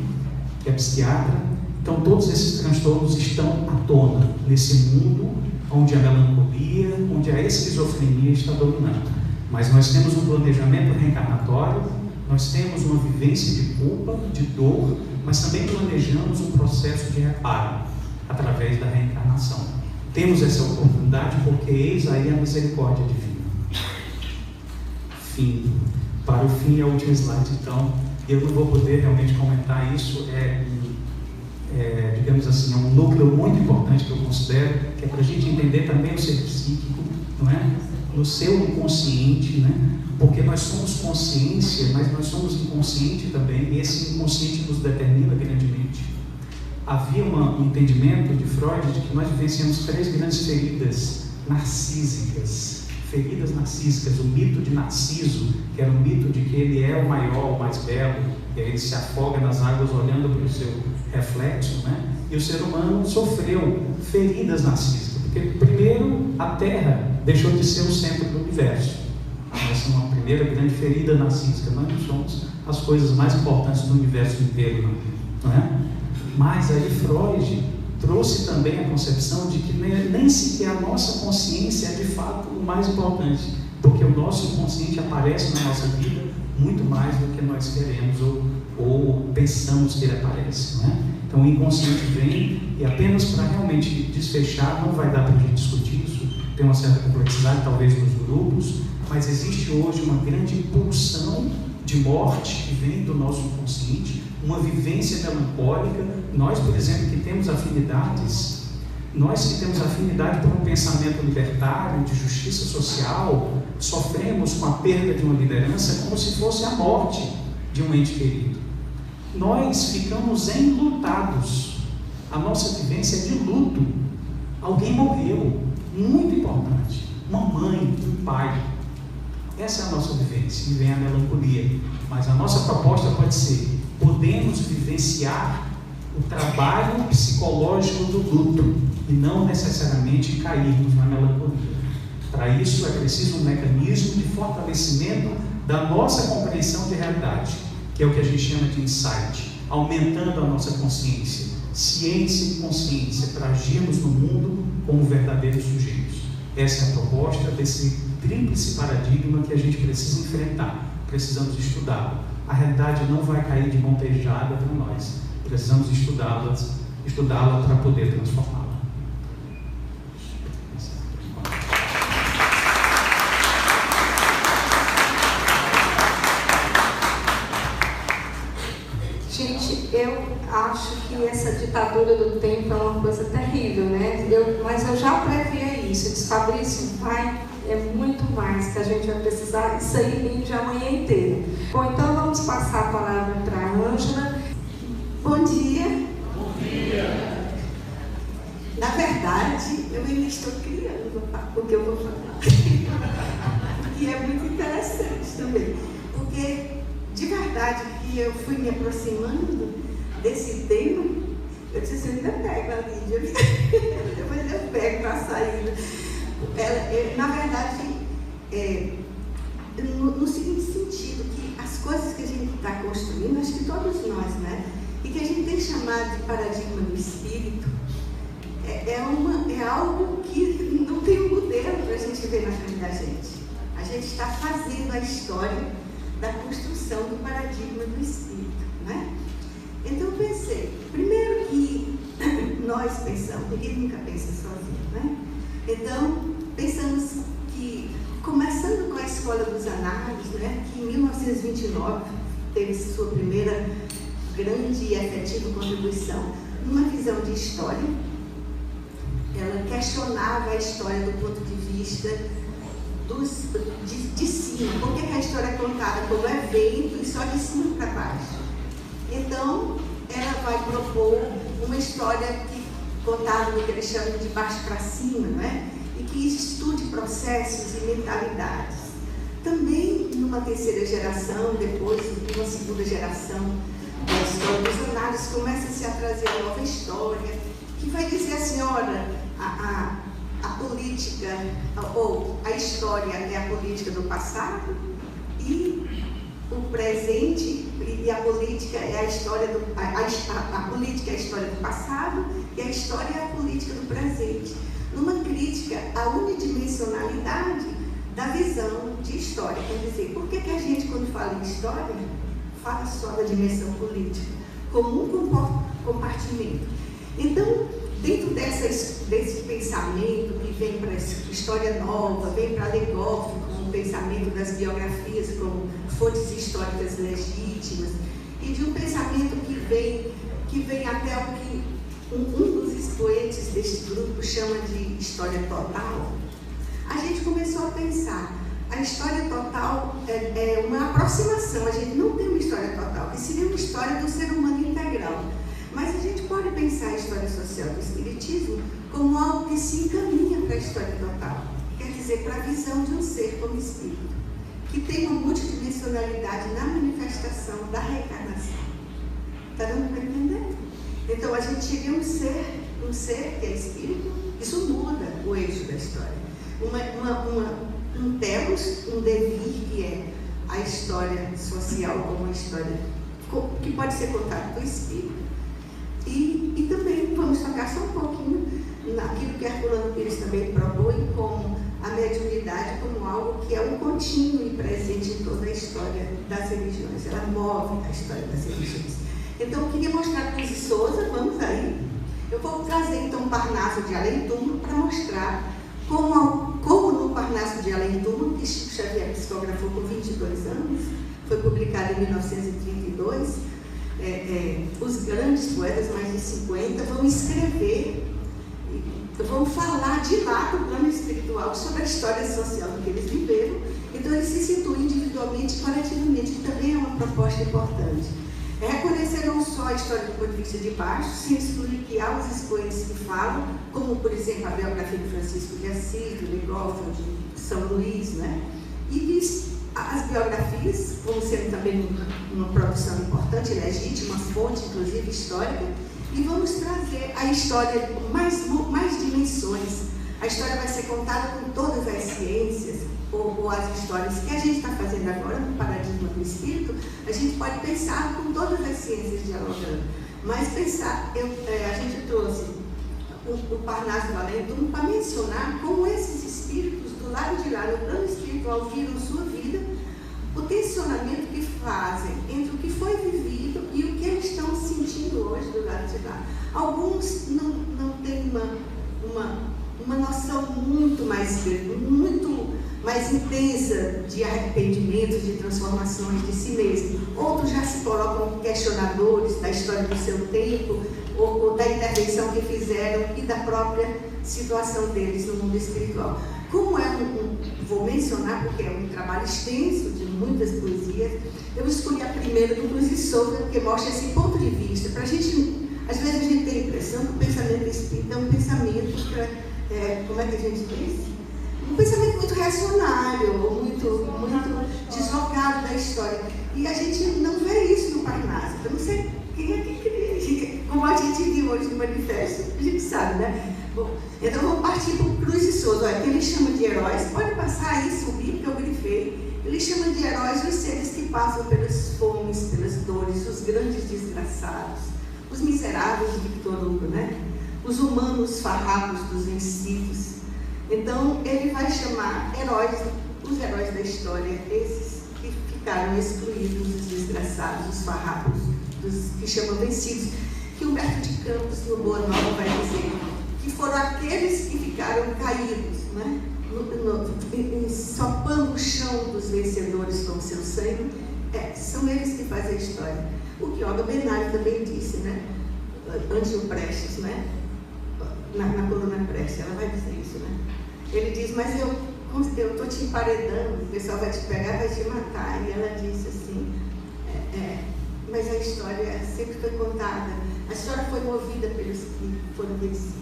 que é psiquiatra. Então todos esses transtornos estão à tona nesse mundo onde a melancolia, onde a esquizofrenia está dominando. Mas nós temos um planejamento reencarnatório, nós temos uma vivência de culpa, de dor, mas também planejamos um processo de reparo através da reencarnação. Temos essa oportunidade porque eis aí a misericórdia divina. Fim. Para o fim é o último slide, então eu não vou poder realmente comentar isso, digamos assim, é um núcleo muito importante que eu considero, que é para a gente entender também o ser psíquico, não é? No seu inconsciente, né? Porque nós somos consciência, mas nós somos inconsciente também, e esse inconsciente nos determina grandemente. Havia um entendimento de Freud de que nós vivenciamos 3 grandes feridas narcísicas. Feridas narcísicas, o mito de Narciso, que era o mito de que ele é o maior, o mais belo, e aí ele se afoga nas águas olhando para o seu reflexo, né? E o ser humano sofreu feridas narcísicas, porque primeiro a Terra deixou de ser o centro do universo. Essa é uma primeira grande ferida narcísica. Nós não somos as coisas mais importantes do universo inteiro, não é? Mas aí Freud trouxe também a concepção de que nem sequer a nossa consciência é de fato o mais importante, porque o nosso inconsciente aparece na nossa vida muito mais do que nós queremos ou pensamos que ele aparece, não é? Então o inconsciente vem e apenas para realmente desfechar, não vai dar para a gente discutir isso, tem uma certa complexidade talvez nos grupos, mas existe hoje uma grande pulsão de morte que vem do nosso inconsciente, uma vivência melancólica. Nós, por exemplo, que temos afinidade por um pensamento libertário, de justiça social, sofremos com a perda de uma liderança como se fosse a morte de um ente querido. Nós ficamos enlutados. A nossa vivência é de luto. Alguém morreu, muito importante. Uma mãe, um pai. Essa é a nossa vivência, e vem a melancolia. Mas a nossa proposta pode ser: podemos vivenciar o trabalho psicológico do luto e não necessariamente cairmos na melancolia. Para isso é preciso um mecanismo de fortalecimento da nossa compreensão de realidade, que é o que a gente chama de insight, aumentando a nossa consciência, ciência e consciência, para agirmos no mundo como verdadeiros sujeitos. Essa é a proposta desse tríplice paradigma que a gente precisa enfrentar, precisamos estudá-lo. A realidade não vai cair de mão beijada para nós, precisamos estudá-la para poder transformá-la. Gente, eu acho que essa ditadura do tempo é uma coisa terrível, né? Mas eu já previa isso. Eu disse: Fabrício, é muito mais que a gente vai precisar, isso aí rende a manhã inteira. Bom, então vamos passar a palavra para a Ângela. Bom dia. Bom dia. Na verdade, eu ainda estou criando o que eu vou falar. E é muito interessante também, porque de verdade que eu fui me aproximando desse tema. Eu disse: eu ainda pego a Lídia, depois eu pego para a saída. Na verdade, no seguinte sentido, que as coisas que a gente está construindo, acho que todos nós, né? E que a gente tem chamado de paradigma do espírito, é algo que não tem um modelo para a gente ver na frente da gente. A gente está fazendo a história da construção do paradigma do espírito, né? Então eu pensei, primeiro que nós pensamos, ninguém nunca pensa sozinho, né? Então pensamos que, começando com a Escola dos Análises, né, que em 1929 teve sua primeira grande e efetiva contribuição numa visão de história. Ela questionava a história do ponto de vista de cima. Por que a história é contada como evento e só de cima para baixo? Então, ela vai propor uma história contada no que eles chamam de baixo para cima, não é? E que estude processos e mentalidades. Também, numa terceira geração, depois, numa segunda geração da história dos análises, começa-se a trazer a nova história, que vai dizer assim: olha, a política, ou a história é a política do passado, e o presente, e a política é a história a política é a história do passado, e a história é a política do presente. Numa crítica à unidimensionalidade da visão de história. Quer dizer, por que a gente, quando fala em história, fala só da dimensão política, como um compartimento? Então, dentro desse pensamento que vem para a história nova, vem para Legoff, com o pensamento das biografias como fontes históricas legítimas, e de um pensamento que vem até o que um dos expoentes deste grupo chama de história total, a gente começou a pensar: a história total é uma aproximação. A gente não tem uma história total, que seria uma história do ser humano integral. Mas a gente pode pensar a história social do espiritismo como algo que se encaminha para a história total. Quer dizer, para a visão de um ser como espírito, que tem uma multidimensionalidade na manifestação da reencarnação. Está dando para entender? Então a gente teria um ser que é espírito. Isso muda o eixo da história. Um telos, um devir, que é a história social como uma história que pode ser contada do espírito. E também vamos tocar só um pouquinho naquilo que Herculano Pires também propõe como a mediunidade, como algo que é um contínuo e presente em toda a história das religiões. Ela move a história das religiões. Então, eu queria mostrar para os Souza, vamos aí. Eu vou trazer, então, o Parnaso de Além Túmulo para mostrar como no Parnaso de Além Túmulo, que Chico Xavier psicografou com 22 anos, foi publicado em 1932, os grandes poetas, mais de 50, vão escrever, vão falar de lá do plano espiritual sobre a história social que eles viveram. Então, eles se situam individualmente e coletivamente, que também é uma proposta importante. Reconhecer não só a história do ponto de vista de baixo, sem excluir que há os expoentes que falam, como, por exemplo, a biografia de Francisco de Assis, do Legófilo, de São Luís, né? E as biografias, como sendo também uma produção importante, legítima, fonte, inclusive, histórica, e vamos trazer a história com mais dimensões. A história vai ser contada com todas as ciências, ou as histórias que a gente está fazendo agora no paradigma do espírito, a gente pode pensar com todas as ciências dialogando. Mas pensar, a gente trouxe o Parnaso do Além Túmulo para mencionar como esses espíritos do lado de lá, no plano espiritual, viram sua vida, o tensionamento que fazem entre o que foi vivido e o que eles estão sentindo hoje do lado de lá. Alguns não têm uma noção muito mais intensa de arrependimento, de transformações de si mesmo. Outros já se colocam questionadores da história do seu tempo, ou da intervenção que fizeram e da própria situação deles no mundo espiritual. Como vou mencionar, porque é um trabalho extenso, de muitas poesias, eu escolhi a primeira do Cruz e Souza, porque mostra esse ponto de vista. Para a gente, às vezes a gente tem a impressão que o pensamento espírita é um pensamento, como é que a gente diz? Um pensamento muito reacionário, ou muito deslocado da história. E a gente não vê isso no Parnaso. Eu não sei quem é que queria, como a gente viu hoje no manifesto, a gente sabe, né? Bom, então vamos partir para o Cruz e Souza. Olha, que ele chama de heróis, pode passar aí, subir, porque eu grifei. Ele chama de heróis os seres que passam pelas fomes, pelas dores, os grandes desgraçados, os miseráveis de Victor Hugo, né? Os humanos farrapos dos vencidos. Então, ele vai chamar os heróis da história, esses que ficaram excluídos, os desgraçados, os farrapos, dos que chamam vencidos, que Humberto de Campos, no Boa Nova, vai dizer que foram aqueles que ficaram caídos, né? Ensopando o chão dos vencedores com seu sangue. São eles que fazem a história. O que Olga Benário também disse, né? Ângelo Prestes, né? Na coluna Prestes, ela vai dizer isso, né? Ele diz, mas eu estou te emparedando, o pessoal vai te pegar, vai te matar. E ela disse assim, mas a história sempre foi contada, a história foi movida pelos que foram vencidos.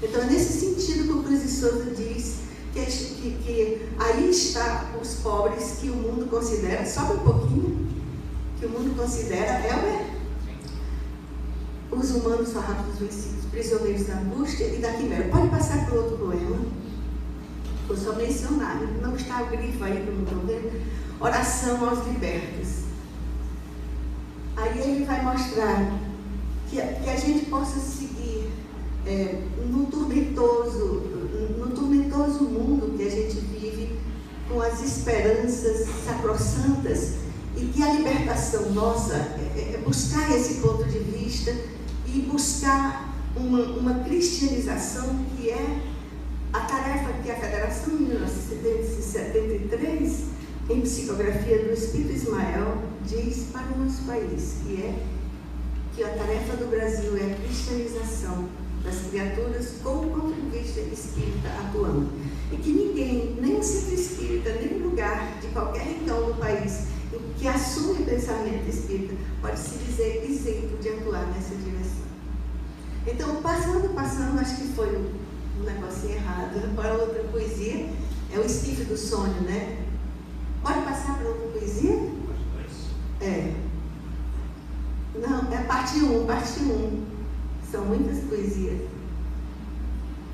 Então, é nesse sentido que o Cruz e Souza diz que aí está os pobres que o mundo considera, sobe um pouquinho, que o mundo considera, os humanos farrapos vencidos, prisioneiros da angústia e da quimera. Pode passar para o outro poema. Vou só mencionar, não está o grifo aí, como estão vendo. Oração aos libertos. Aí ele vai mostrar que a gente possa seguir no tormentoso mundo que a gente vive, com as esperanças sacrossantas, e que a libertação nossa é buscar esse ponto de vista e buscar uma cristianização que é a tarefa que a Federação em 1973, em psicografia do Espírito Ismael, diz para o nosso país, que a tarefa do Brasil é a cristianização das criaturas com o ponto de vista espírita atuando. E que ninguém, nem o centro espírita, nem lugar de qualquer rincão do país que assume o pensamento espírita pode se dizer isento de atuar nessa direção. Então, passando, acho que foi um negocinho errado. Para outra poesia, é o Esquife do Sonho, né? Pode passar para outra poesia? Não, é parte 1, parte 1. São muitas poesias.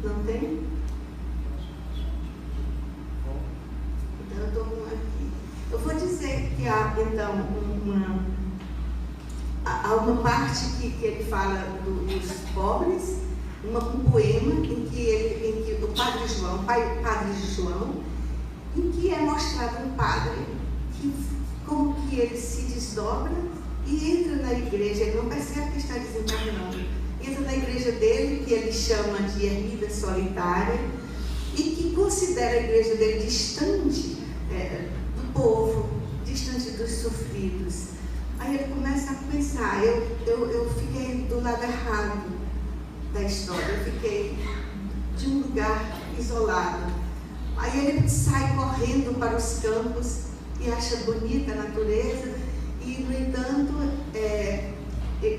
Não tem? Então, eu estou com aqui. Eu vou dizer que há, então, há uma parte que ele fala dos pobres, um poema em que o Padre João, Padre João, em que é mostrado um padre como que ele se desdobra e entra na igreja, ele não percebe que está desencarnando, entra na igreja dele, que ele chama de ermida solitária, e que considera a igreja dele distante do povo, distante dos sofridos. Aí ele começa a pensar, eu fiquei do lado errado da história, eu fiquei de um lugar isolado. Aí ele sai correndo para os campos e acha bonita a natureza, e no entanto,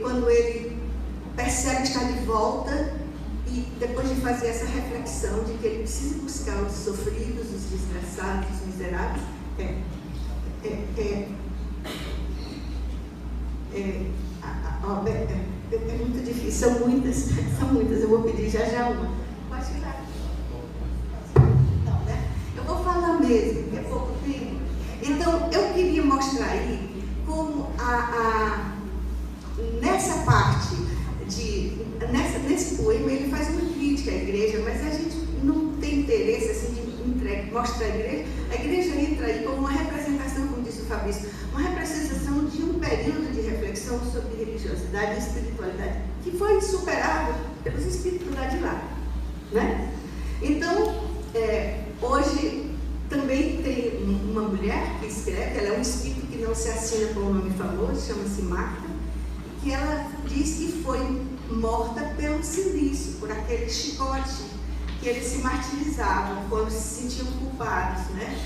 quando ele percebe estar de volta, e depois de fazer essa reflexão de que ele precisa buscar os sofridos, os desgraçados, os miseráveis, é muito difícil, são muitas, eu vou pedir já uma. Pode tirar. Não, né? Eu vou falar mesmo, é pouco tempo. Então, eu queria mostrar aí como nessa parte, nesse poema, ele faz uma crítica à igreja, mas a gente não tem interesse assim, de mostrar a igreja. A igreja entra aí como uma representação, como disse o Fabrício, uma representação de um período de reflexão sobre religiosidade e espiritualidade que foi superado pelos espíritos lá de lá, né? Então, hoje também tem uma mulher que escreve, ela é um espírito que não se assina com um nome famoso, chama-se Marta, que ela diz que foi morta pelo silício, por aquele chicote que eles se martirizavam quando se sentiam culpados, né?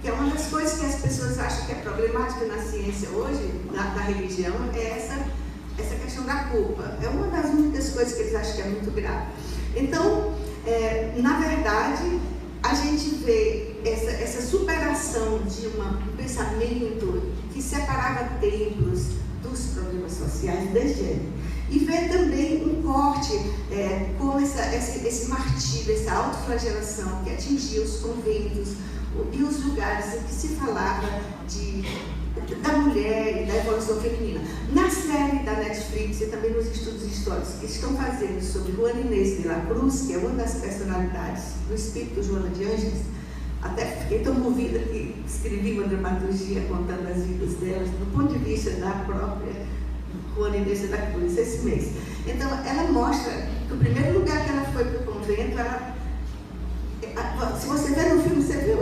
Que é uma das coisas que as pessoas acham que é problemática na ciência hoje, da religião, é essa questão da culpa. É uma das muitas coisas que eles acham que é muito grave. Então, na verdade, a gente vê essa superação de um pensamento que separava templos dos problemas sociais desde ele. E vê também um corte com esse martírio, essa autoflagelação que atingia os conventos e os lugares em que se falava da mulher e da evolução feminina. Na série da Netflix e também nos estudos históricos que estão fazendo sobre Juana Inês de la Cruz, que é uma das personalidades do espírito Joana de Ângeles, até fiquei tão movida que escrevi uma dramaturgia contando as vidas delas, do ponto de vista da própria Juana Inês de la Cruz, esse mês. Então, ela mostra que o primeiro lugar que ela foi para o convento, se você vê no filme, você viu,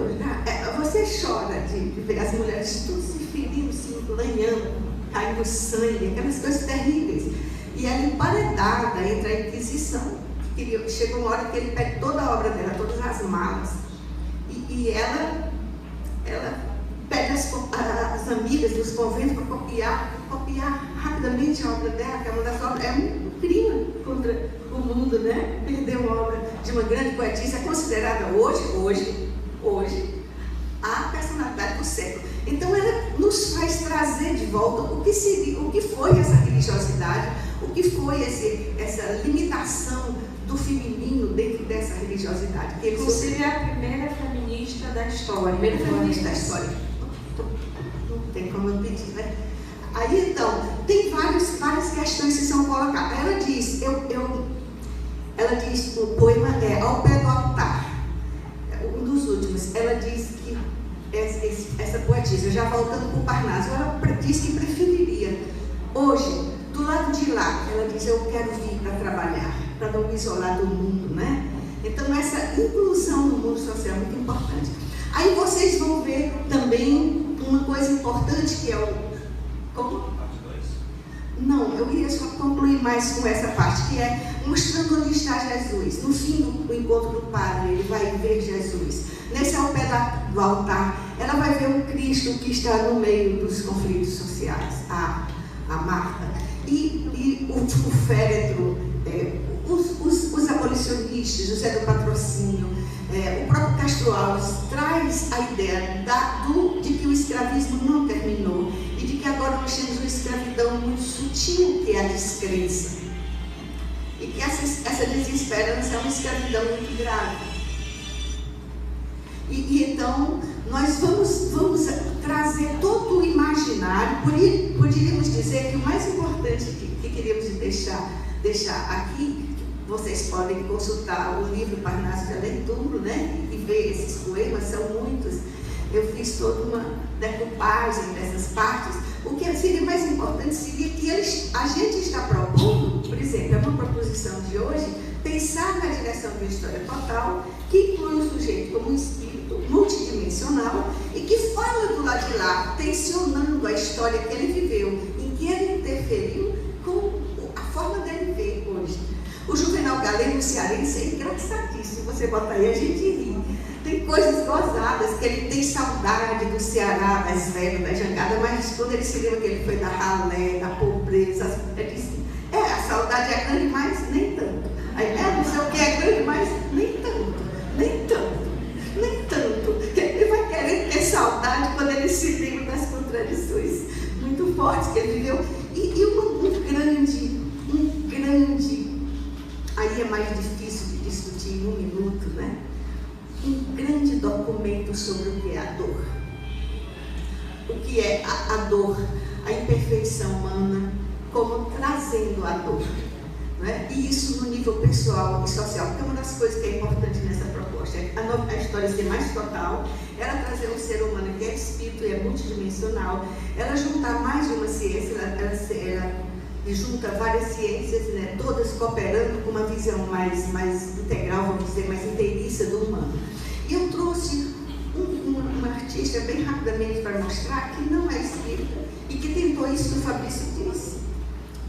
você chora de ver as mulheres tudo se ferindo, se lanhando, caindo sangue, aquelas coisas terríveis. E ela emparedada entre a Inquisição, que chegou uma hora que ele pede toda a obra dela, todas as malas, e ela pede as amigas dos conventos para copiar rapidamente a obra dela, que é uma das obras, é um crime contra o mundo, né? Perder uma obra de uma grande poetisa, é considerada hoje a personalidade do século. Então ela nos faz trazer de volta o que foi essa religiosidade, o que foi essa limitação do feminino dentro dessa religiosidade. Que inclusive é a primeira feminista da história. Primeira feminista da história. Não tem como eu pedir, né? Aí então, tem várias questões que são colocadas. Ela diz, o poema é Ao Pé do Altar, um dos últimos. Ela diz que essa poetisa, já voltando para o Parnaso, ela diz que preferiria hoje, do lado de lá, ela diz, eu quero vir para trabalhar, para não me isolar do mundo, né? Então essa inclusão no mundo social é muito importante. Aí vocês vão ver também uma coisa importante que é o... Como? Não, eu ia só concluir mais com essa parte, que é mostrando onde está Jesus. No fim do encontro do padre, ele vai ver Jesus. Nesse ao pé do altar, ela vai ver um Cristo que está no meio dos conflitos sociais, a Marta. E o féretro, os abolicionistas, José do Patrocínio, o próprio Castro Alves traz a ideia de que o escravismo não terminou e de que agora nós temos uma escravidão muito sutil, que é a descrença. E que essa desesperança é uma escravidão muito grave. E então, nós vamos trazer todo o imaginário, poderíamos dizer que o mais importante que queríamos deixar aqui, vocês podem consultar o livro Parnaso de Além Túmulo, né? E ver esses poemas, são muitos. eu fiz toda uma decupagem dessas partes. O que seria mais importante seria que a gente está propondo, por exemplo, é uma proposição de hoje, pensar na direção de uma história total, que inclui o sujeito como um espírito multidimensional e que fala do lado de lá, tensionando a história que ele viveu, em que ele interferiu com a forma dele ver hoje. O Juvenal Galego cearense é engraçadíssimo, você bota aí, a gente ri. Tem coisas gozadas, que ele tem saudade do Ceará, das velhas, da jangada, mas quando ele se lembra que ele foi da ralé, da pobreza, ele diz, a saudade é grande, mas nem tanto. Aí, não sei o que é grande, mas nem tanto, nem tanto, nem tanto. Ele vai querer ter saudade quando ele se lembra das contradições muito fortes que ele viveu. E um grande, aí é mais difícil de discutir em 1 minuto, né? Um grande documento sobre o que é a dor. O que é a dor, a imperfeição humana, como trazendo a dor. Né? E isso no nível pessoal e social, porque uma das coisas que é importante nessa proposta é a história ser mais total, ela trazer um ser humano que é espírito e é multidimensional, ela juntar mais de uma ciência, ela junta várias ciências, né, todas cooperando com uma visão mais integral, vamos dizer, mais inteiriça do humano. E eu trouxe um artista bem rapidamente para mostrar que não é espírita e que tentou isso que o Fabrício disse,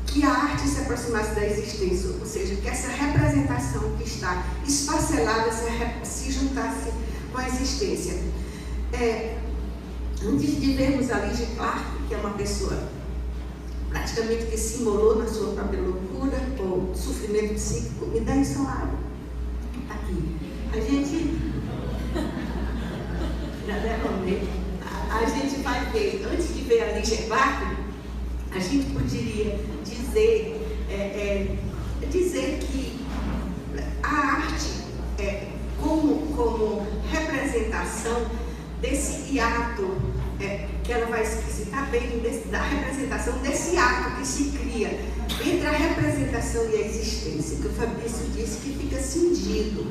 que a arte se aproximasse da existência, ou seja, que essa representação que está esfacelada se juntasse com a existência. Antes de vermos a Lígia Clark, que é uma pessoa praticamente que se imolou na sua própria loucura ou sofrimento psíquico, me dá isso água. Aqui. A gente vai ver, antes de ver a Lígia Clark, a gente poderia dizer que a arte, como representação desse hiato, que ela vai explicitar bem, da representação desse ato que se cria entre a representação e a existência, que o Fabrício disse que fica cindido,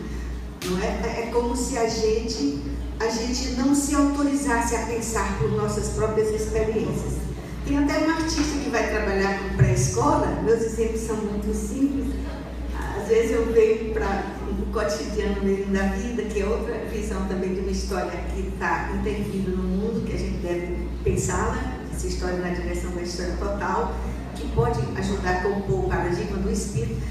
não é? É como se a gente não se autorizasse a pensar por nossas próprias experiências. Tem até um artista que vai trabalhar com pré-escola, meus exemplos são muito simples, às vezes eu venho para o cotidiano mesmo da vida, que é outra visão também de uma história que está intervindo no mundo, que a gente deve pensá-la, essa história na direção da história total, que pode ajudar a compor o paradigma do espírito.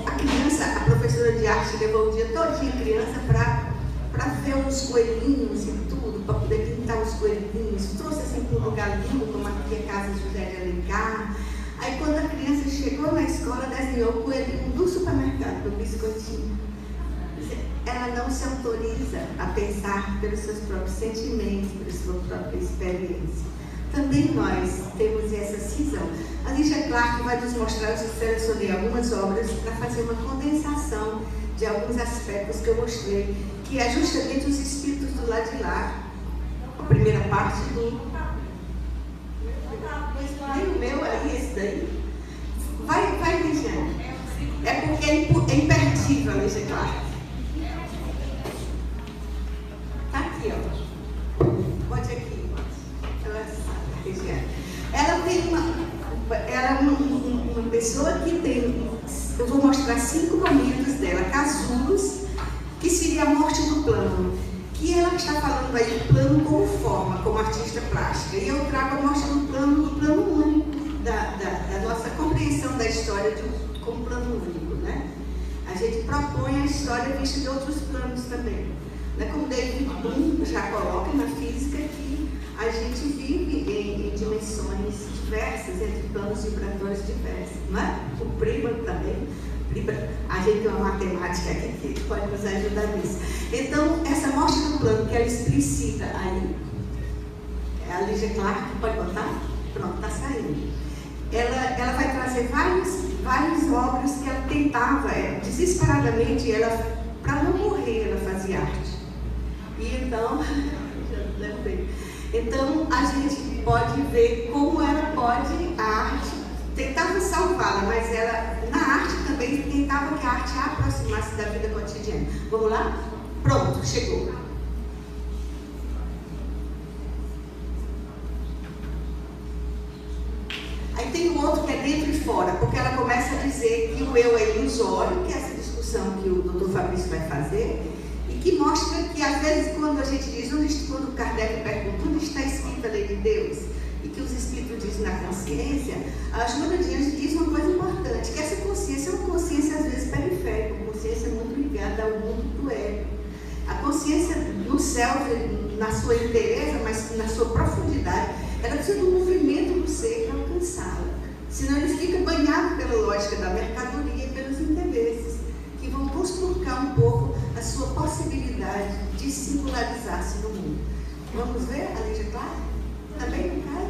A criança, a professora de arte levou o dia todinho a criança para ver os coelhinhos e tudo, para poder pintar os coelhinhos, trouxe assim para um lugar lindo, como aqui a casa José de Alencar. Aí quando a criança chegou na escola, desenhou o coelhinho do supermercado, do biscoitinho. Ela não se autoriza a pensar pelos seus próprios sentimentos, pela sua própria experiência. Também nós temos essa cisão. A Lígia Clark vai nos mostrar, eu selecionei algumas obras para fazer uma condensação de alguns aspectos que eu mostrei, que é justamente os espíritos do lado de lá. A primeira parte do... Nem o meu, aí esse daí. Vai, Ligiane. É porque é imperdível a Lígia Clark. Tá aqui, ó. Pode aqui. Ela tem uma pessoa que tem, eu vou mostrar 5 momentos dela, casulos, que seria a morte do plano, que ela está falando aí do plano como forma, como artista plástica, e eu trago a morte do plano único, da nossa compreensão da história como plano único, né? A gente propõe a história vista de outros planos também, né? Como David Bohm já coloca na física que a gente vive em dimensões diversas, entre planos vibratórios diversos, não é? O Prima também, a gente tem uma matemática aqui que pode nos ajudar nisso. Então, essa morte do plano que ela explicita aí, a Lígia Clark, pode botar? Pronto, está saindo. Ela vai trazer várias obras que ela tentava, desesperadamente, para não morrer, ela fazia arte. E então, já lembrei. Então, a gente pode ver como ela pode, a arte, tentava salvá-la, mas ela, na arte também, tentava que a arte a aproximasse da vida cotidiana. Vamos lá? Pronto, chegou. outro que é dentro e fora, porque ela começa a dizer que o eu é ilusório, que é essa discussão que o Dr. Fabrício vai fazer, e que mostra que, às vezes, quando a gente diz, quando Kardec pergunta onde está escrita a lei de Deus, e que os Espíritos dizem na consciência, a Joana de Anjos diz uma coisa importante, que essa consciência é uma consciência, às vezes, periférica, uma consciência muito ligada ao mundo do ego. A consciência no céu, na sua inteireza, mas na sua profundidade, ela precisa do movimento do ser para alcançá-la. Senão ele fica banhado pela lógica da mercadoria e pelos interesses, que vão conspurcar um pouco a sua possibilidade de singularizar-se no mundo. Vamos ver a Lígia Clara? Também não cai?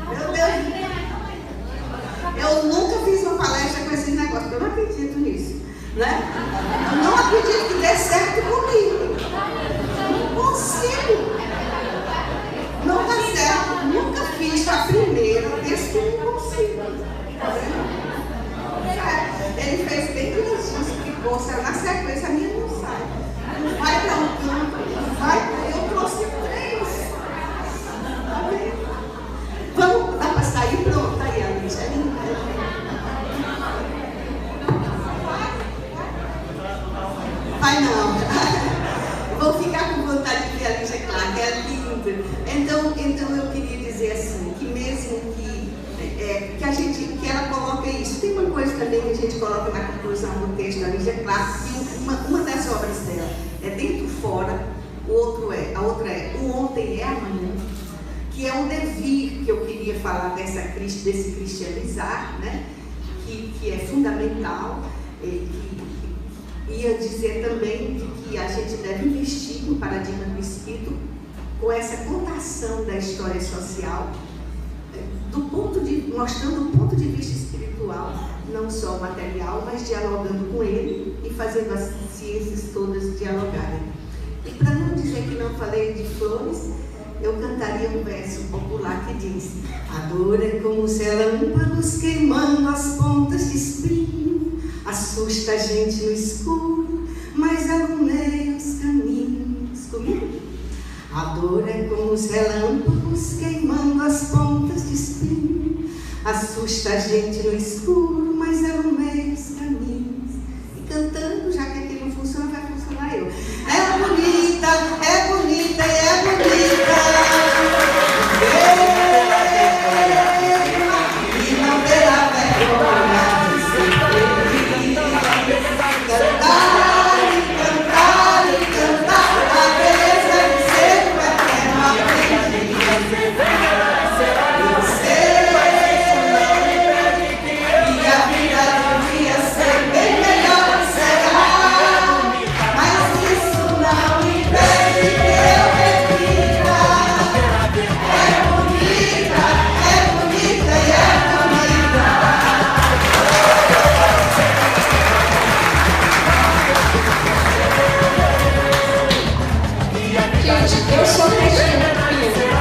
Meu Deus! Eu nunca fiz uma palestra com esse negócio, porque eu não acredito nisso. Né? Eu não acredito que dê certo comigo. Não consigo. Não dá certo. Nunca fiz a primeira vez que não consigo. Tá vendo? Ele fez bem direitinho, explicou, saiu na sequência, a minha não sai. Não vai para um canto, não vai. Eu trouxe 3. Tá vendo? Vamos, dá para sair? Pronto, tá aí a Lígia. Vai não. Vou ficar com vontade de ver a Lígia Clara, que é linda. Então eu queria dizer assim, que mesmo que ela coloca isso, tem uma coisa também que a gente coloca na conclusão do texto da Lígia Clara, que uma das obras dela é dentro e fora, a outra é o ontem é amanhã, que é um devir que eu queria falar desse cristianizar, né? que é fundamental, ia dizer também que a gente deve investir no paradigma do espírito com essa contação da história social, mostrando o ponto de vista espiritual, não só material, mas dialogando com ele e fazendo as ciências todas dialogarem. E para não dizer que não falei de flores, eu cantaria um verso popular que diz: a dor é como os relâmpagos queimando as pontas de espinho, assusta a gente no escuro, mas alumeia os caminhos. Comigo? A dor é como os relâmpagos queimando as pontas de espinho, assusta a gente no escuro, mas alumeia os caminhos. E cantando, já que aqui não funciona, vai funcionar eu. É bonita e é bonita. E não terá vergonha de ser feliz. Cantar, a beleza de ser o eterno aprendiz. E a vida de um dia ser bem melhor será. Mas isso não impede que eu repita. É bonita e é bonita. Gente, eu sou Cristina Pinheiro,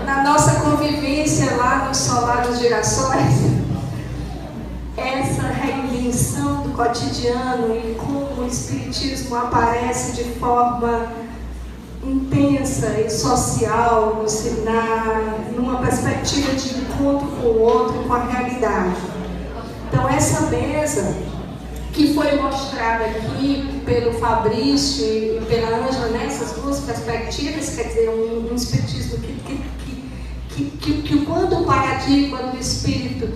na nossa convivência lá no Solar dos Girassóis, essa reinvenção do cotidiano e como o Espiritismo aparece de forma intensa e social, numa perspectiva de encontro com o outro e com a realidade. Então, essa mesa que foi mostrada aqui pelo Fabrício e pela Ângela, nessas duas perspectivas, quer dizer, um espiritismo que quando o paradigma do espírito,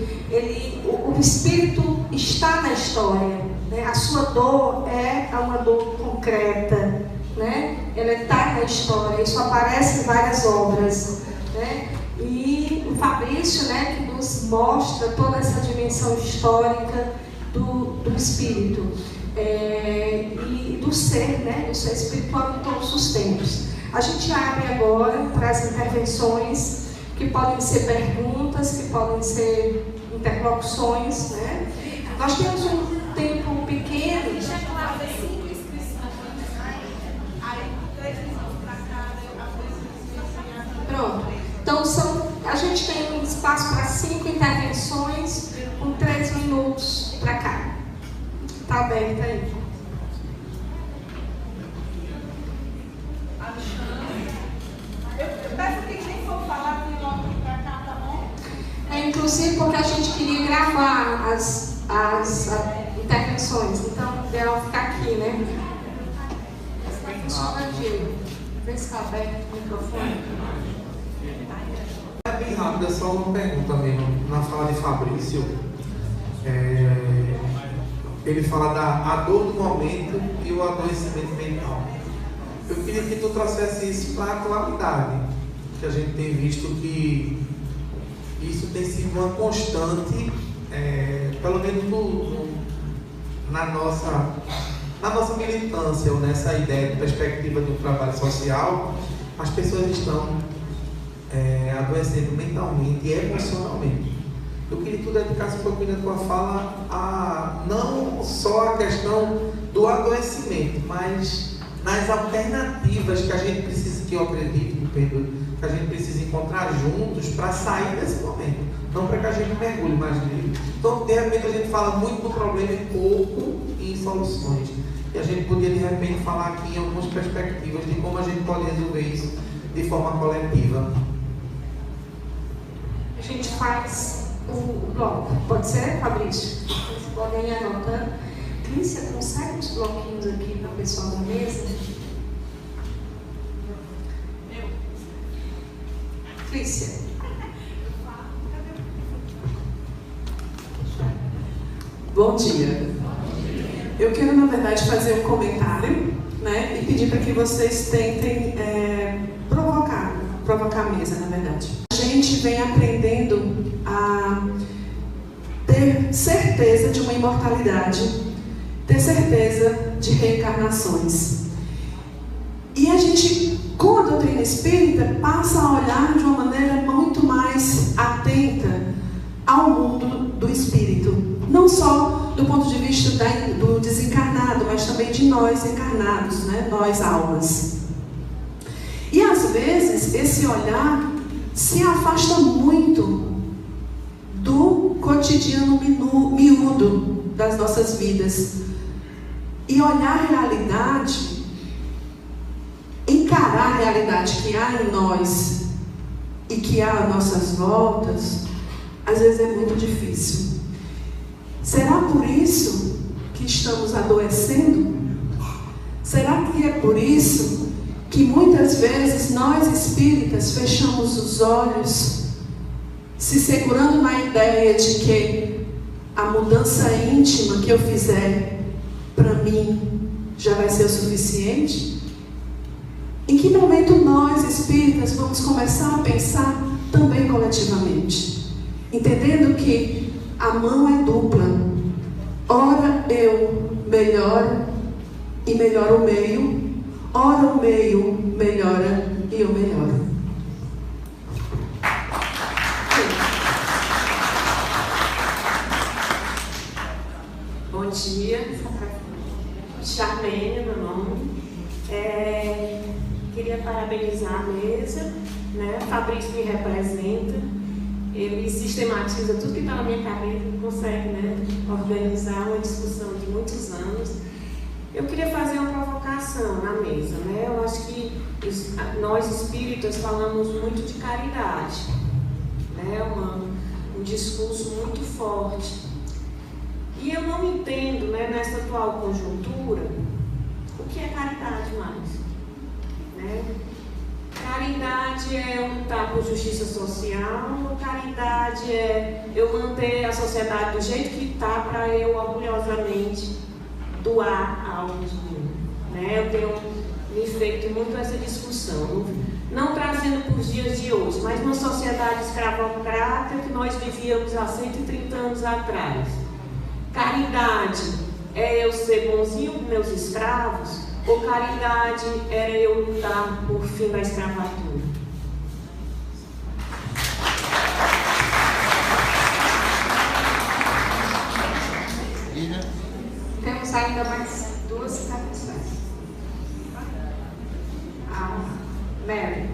o espírito está na história, né? A sua dor é uma dor concreta, né? Ela está na história, isso aparece em várias obras, né? E o Fabrício, né, que nos mostra toda essa dimensão histórica do espírito e do ser, né, do ser espiritual em todos os tempos. A gente abre agora para as intervenções, que podem ser perguntas, que podem ser interlocuções, né? Nós temos um tempo pequeno. Pronto. Então a gente tem espaço para 5 intervenções com 3 minutos para cá. Está aberto aí. Alexandre. as intervenções. Então, é ideal ficar aqui, né? Vê se está aberto o microfone. É bem rápido, é só uma pergunta mesmo. Na fala de Fabrício, ele fala da dor do momento e o adoecimento mental. Eu queria que tu trouxesse isso para a atualidade, que a gente tem visto que isso tem sido uma constante, pelo menos na nossa militância, ou nessa ideia de perspectiva do trabalho social, as pessoas estão adoecendo mentalmente e emocionalmente. Eu queria que tu dedicasse um pouquinho da tua fala a não só a questão do adoecimento, mas nas alternativas que a gente precisa, que eu acredito, Pedro, que a gente precisa encontrar juntos para sair desse momento. Não para que a gente mergulhe mais nele. Então, de repente, a gente fala muito do problema e pouco em soluções. E a gente podia, de repente, falar aqui em algumas perspectivas de como a gente pode resolver isso de forma coletiva. A gente faz o bloco. Pode ser, Fabrício? Vocês podem ir anotando. Clícia, consegue uns bloquinhos aqui para o pessoal da mesa? Clícia. Bom dia. Eu quero, na verdade, fazer um comentário, né, e pedir para que vocês tentem provocar a mesa, na verdade. A gente vem aprendendo a ter certeza de uma imortalidade, ter certeza de reencarnações. E a gente, com a doutrina espírita, passa a olhar de uma maneira muito mais atenta ao mundo do espírito. Não só do ponto de vista do desencarnado, mas também de nós encarnados, né? Nós almas. E às vezes esse olhar se afasta muito do cotidiano miúdo das nossas vidas. E olhar a realidade, encarar a realidade que há em nós e que há às nossas voltas, às vezes é muito difícil. Será por isso que estamos adoecendo? Será que é por isso que muitas vezes nós espíritas fechamos os olhos, se segurando na ideia de que a mudança íntima que eu fizer para mim já vai ser o suficiente? Em que momento nós espíritas vamos começar a pensar também coletivamente, entendendo que a mão é dupla. Ora eu melhoro e melhoro o meio, ora o meio melhora e eu melhoro. Bom dia, Charlene, meu nome. Queria parabenizar a mesa, né? Fabrício me representa. Ele sistematiza tudo que está na minha cabeça e consegue, né, organizar uma discussão de muitos anos. Eu queria fazer uma provocação na mesa, né? Eu acho que nós espíritas falamos muito de caridade, né? Um discurso muito forte. E eu não entendo, né, nessa atual conjuntura, o que é caridade mais, né? Caridade é lutar por justiça social, caridade é eu manter a sociedade do jeito que está para eu orgulhosamente doar algo de mim, né? Eu tenho me feito muito essa discussão, não trazendo para os dias de hoje, mas uma sociedade escravocrata que nós vivíamos há 130 anos atrás. Caridade é eu ser bonzinho com meus escravos? Ou caridade era eu lutar por fim da escravatura? Temos ainda mais duas intervenções. Mary.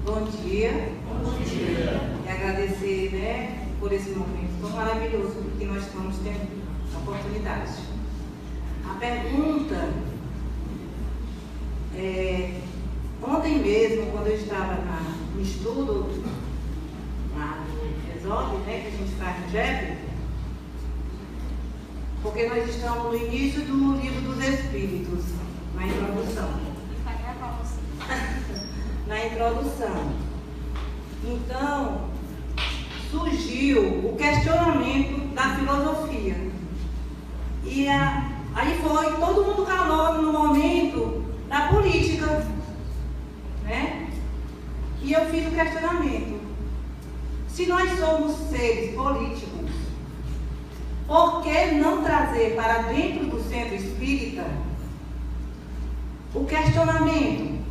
Bom dia. Bom dia. E agradecer, né, por esse momento tão maravilhoso que nós estamos tendo a oportunidade. A pergunta ontem mesmo, quando eu estava no estudo, lá no episódio, né, que a gente faz no JEP, porque nós estamos no início do Livro dos Espíritos, na introdução. Na introdução. Então, surgiu o questionamento da filosofia. E aí foi todo mundo calou no momento da política, né? E eu fiz o questionamento. Se nós somos seres políticos, por que não trazer para dentro do centro espírita o questionamento?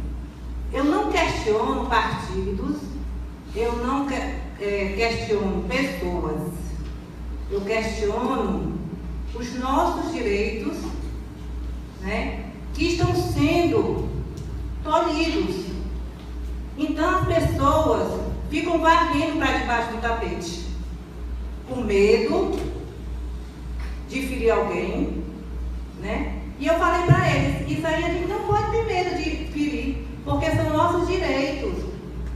Eu não questiono partidos, eu não questiono pessoas, eu questiono os nossos direitos, né, que estão sendo tolhidos. Então as pessoas ficam varrendo para debaixo do tapete, com medo de ferir alguém, né? E eu falei para eles, isso aí a gente não pode ter medo de ferir, porque são nossos direitos.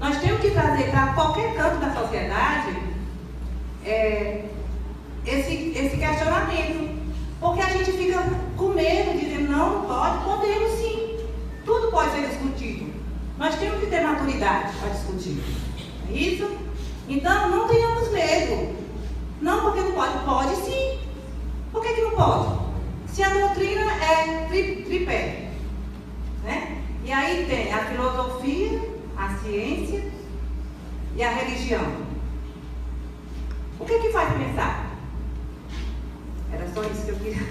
Nós temos que trazer para qualquer canto da sociedade esse questionamento, porque a gente fica com medo, dizendo, não pode, podemos sim, tudo pode ser discutido. Nós temos que ter maturidade para discutir, é isso? Então, não tenhamos medo. Não, porque não pode. Pode sim. Por que não pode? Se a doutrina é tripé, né? E aí tem a filosofia, a ciência e a religião. O que faz pensar? Era só isso que eu queria.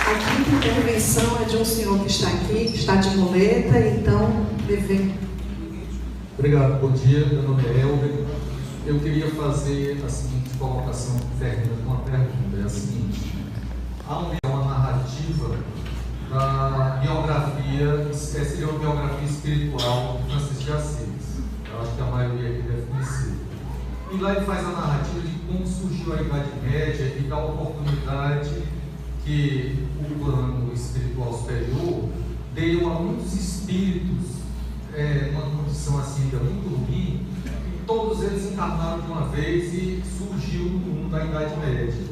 A quinta intervenção é de um senhor que está aqui, que está de muleta, então devemos. Obrigado, bom dia, meu nome é Helder. Eu queria fazer a seguinte colocação que termina com uma pergunta, é a seguinte: há uma narrativa da biografia, seria uma biografia espiritual de Francisco de Assis. Eu acho que a maioria aqui deve conhecer. E lá ele faz a narrativa de como surgiu a Idade Média e da oportunidade que o plano espiritual superior deu a muitos espíritos numa condição assim ainda muito ruim, e todos eles encarnaram de uma vez e surgiu no mundo da Idade Média.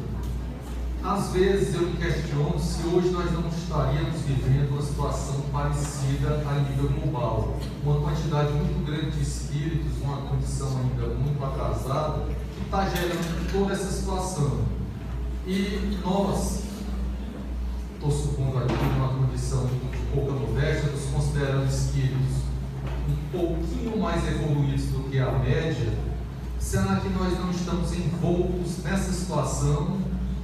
Às vezes eu me questiono se hoje nós não estaríamos vivendo uma situação parecida a nível global, uma quantidade muito grande de espíritos, uma condição ainda muito atrasada, que está gerando toda essa situação. E nós, estou supondo aqui uma condição de pouca modéstia, nos considerando espíritos um pouquinho mais evoluídos do que a média, será que nós não estamos envoltos nessa situação,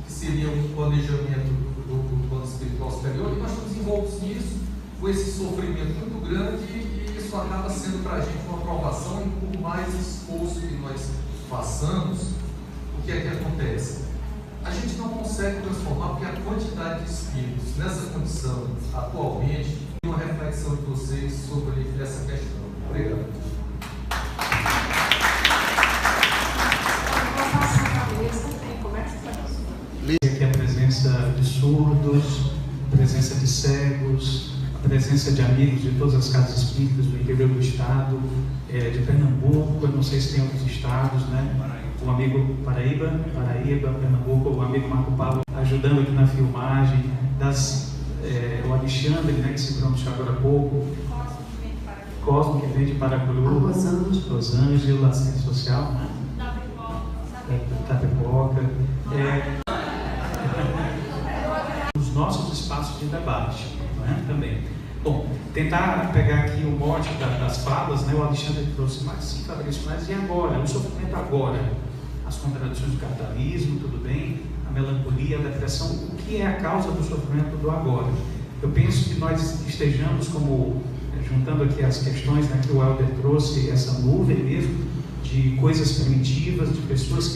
que seria um planejamento do plano espiritual superior, e nós estamos envoltos nisso, com esse sofrimento muito grande, e isso acaba sendo para a gente uma provação, e por mais esforço que nós façamos, o que é que acontece? A gente não consegue transformar, porque a quantidade de espíritos nessa condição atualmente, tem uma reflexão de vocês sobre essa questão. Obrigado. Aqui a presença de surdos, a presença de cegos, a presença de amigos de todas as casas espíritas do interior do estado, de Pernambuco, eu não sei se tem outros estados, né? O amigo Paraíba, Pernambuco, o amigo Marco Paulo ajudando aqui na filmagem, o Alexandre, né, que se pronunciou agora há pouco, Cosmo, que vem de Paracuru, Rosângela, assistente social, né? Tapepoca. Os nossos espaços de debate, né, também. Bom, tentar pegar aqui o mote das falas, né? O Alexandre trouxe, mas sim, Fabrício, mas e agora? O sofrimento agora? As contradições do capitalismo, tudo bem? A melancolia, a depressão, o que é a causa do sofrimento do agora? Eu penso que nós estejamos como, juntando aqui as questões, né, que o Helder trouxe, essa nuvem mesmo, de coisas primitivas, de pessoas que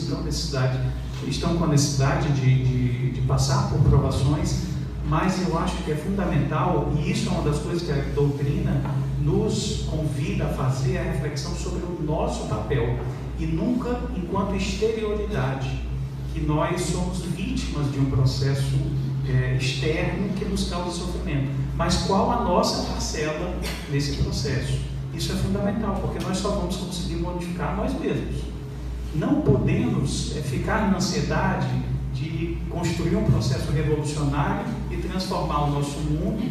estão com a necessidade de passar por provações, mas eu acho que é fundamental, e isso é uma das coisas que a doutrina nos convida a fazer, a reflexão sobre o nosso papel, e nunca enquanto exterioridade, que nós somos vítimas de um processo externo que nos causa sofrimento, mas qual a nossa parcela nesse processo? E Isso é fundamental, porque nós só vamos conseguir modificar nós mesmos. Não podemos ficar na ansiedade de construir um processo revolucionário e transformar o nosso mundo,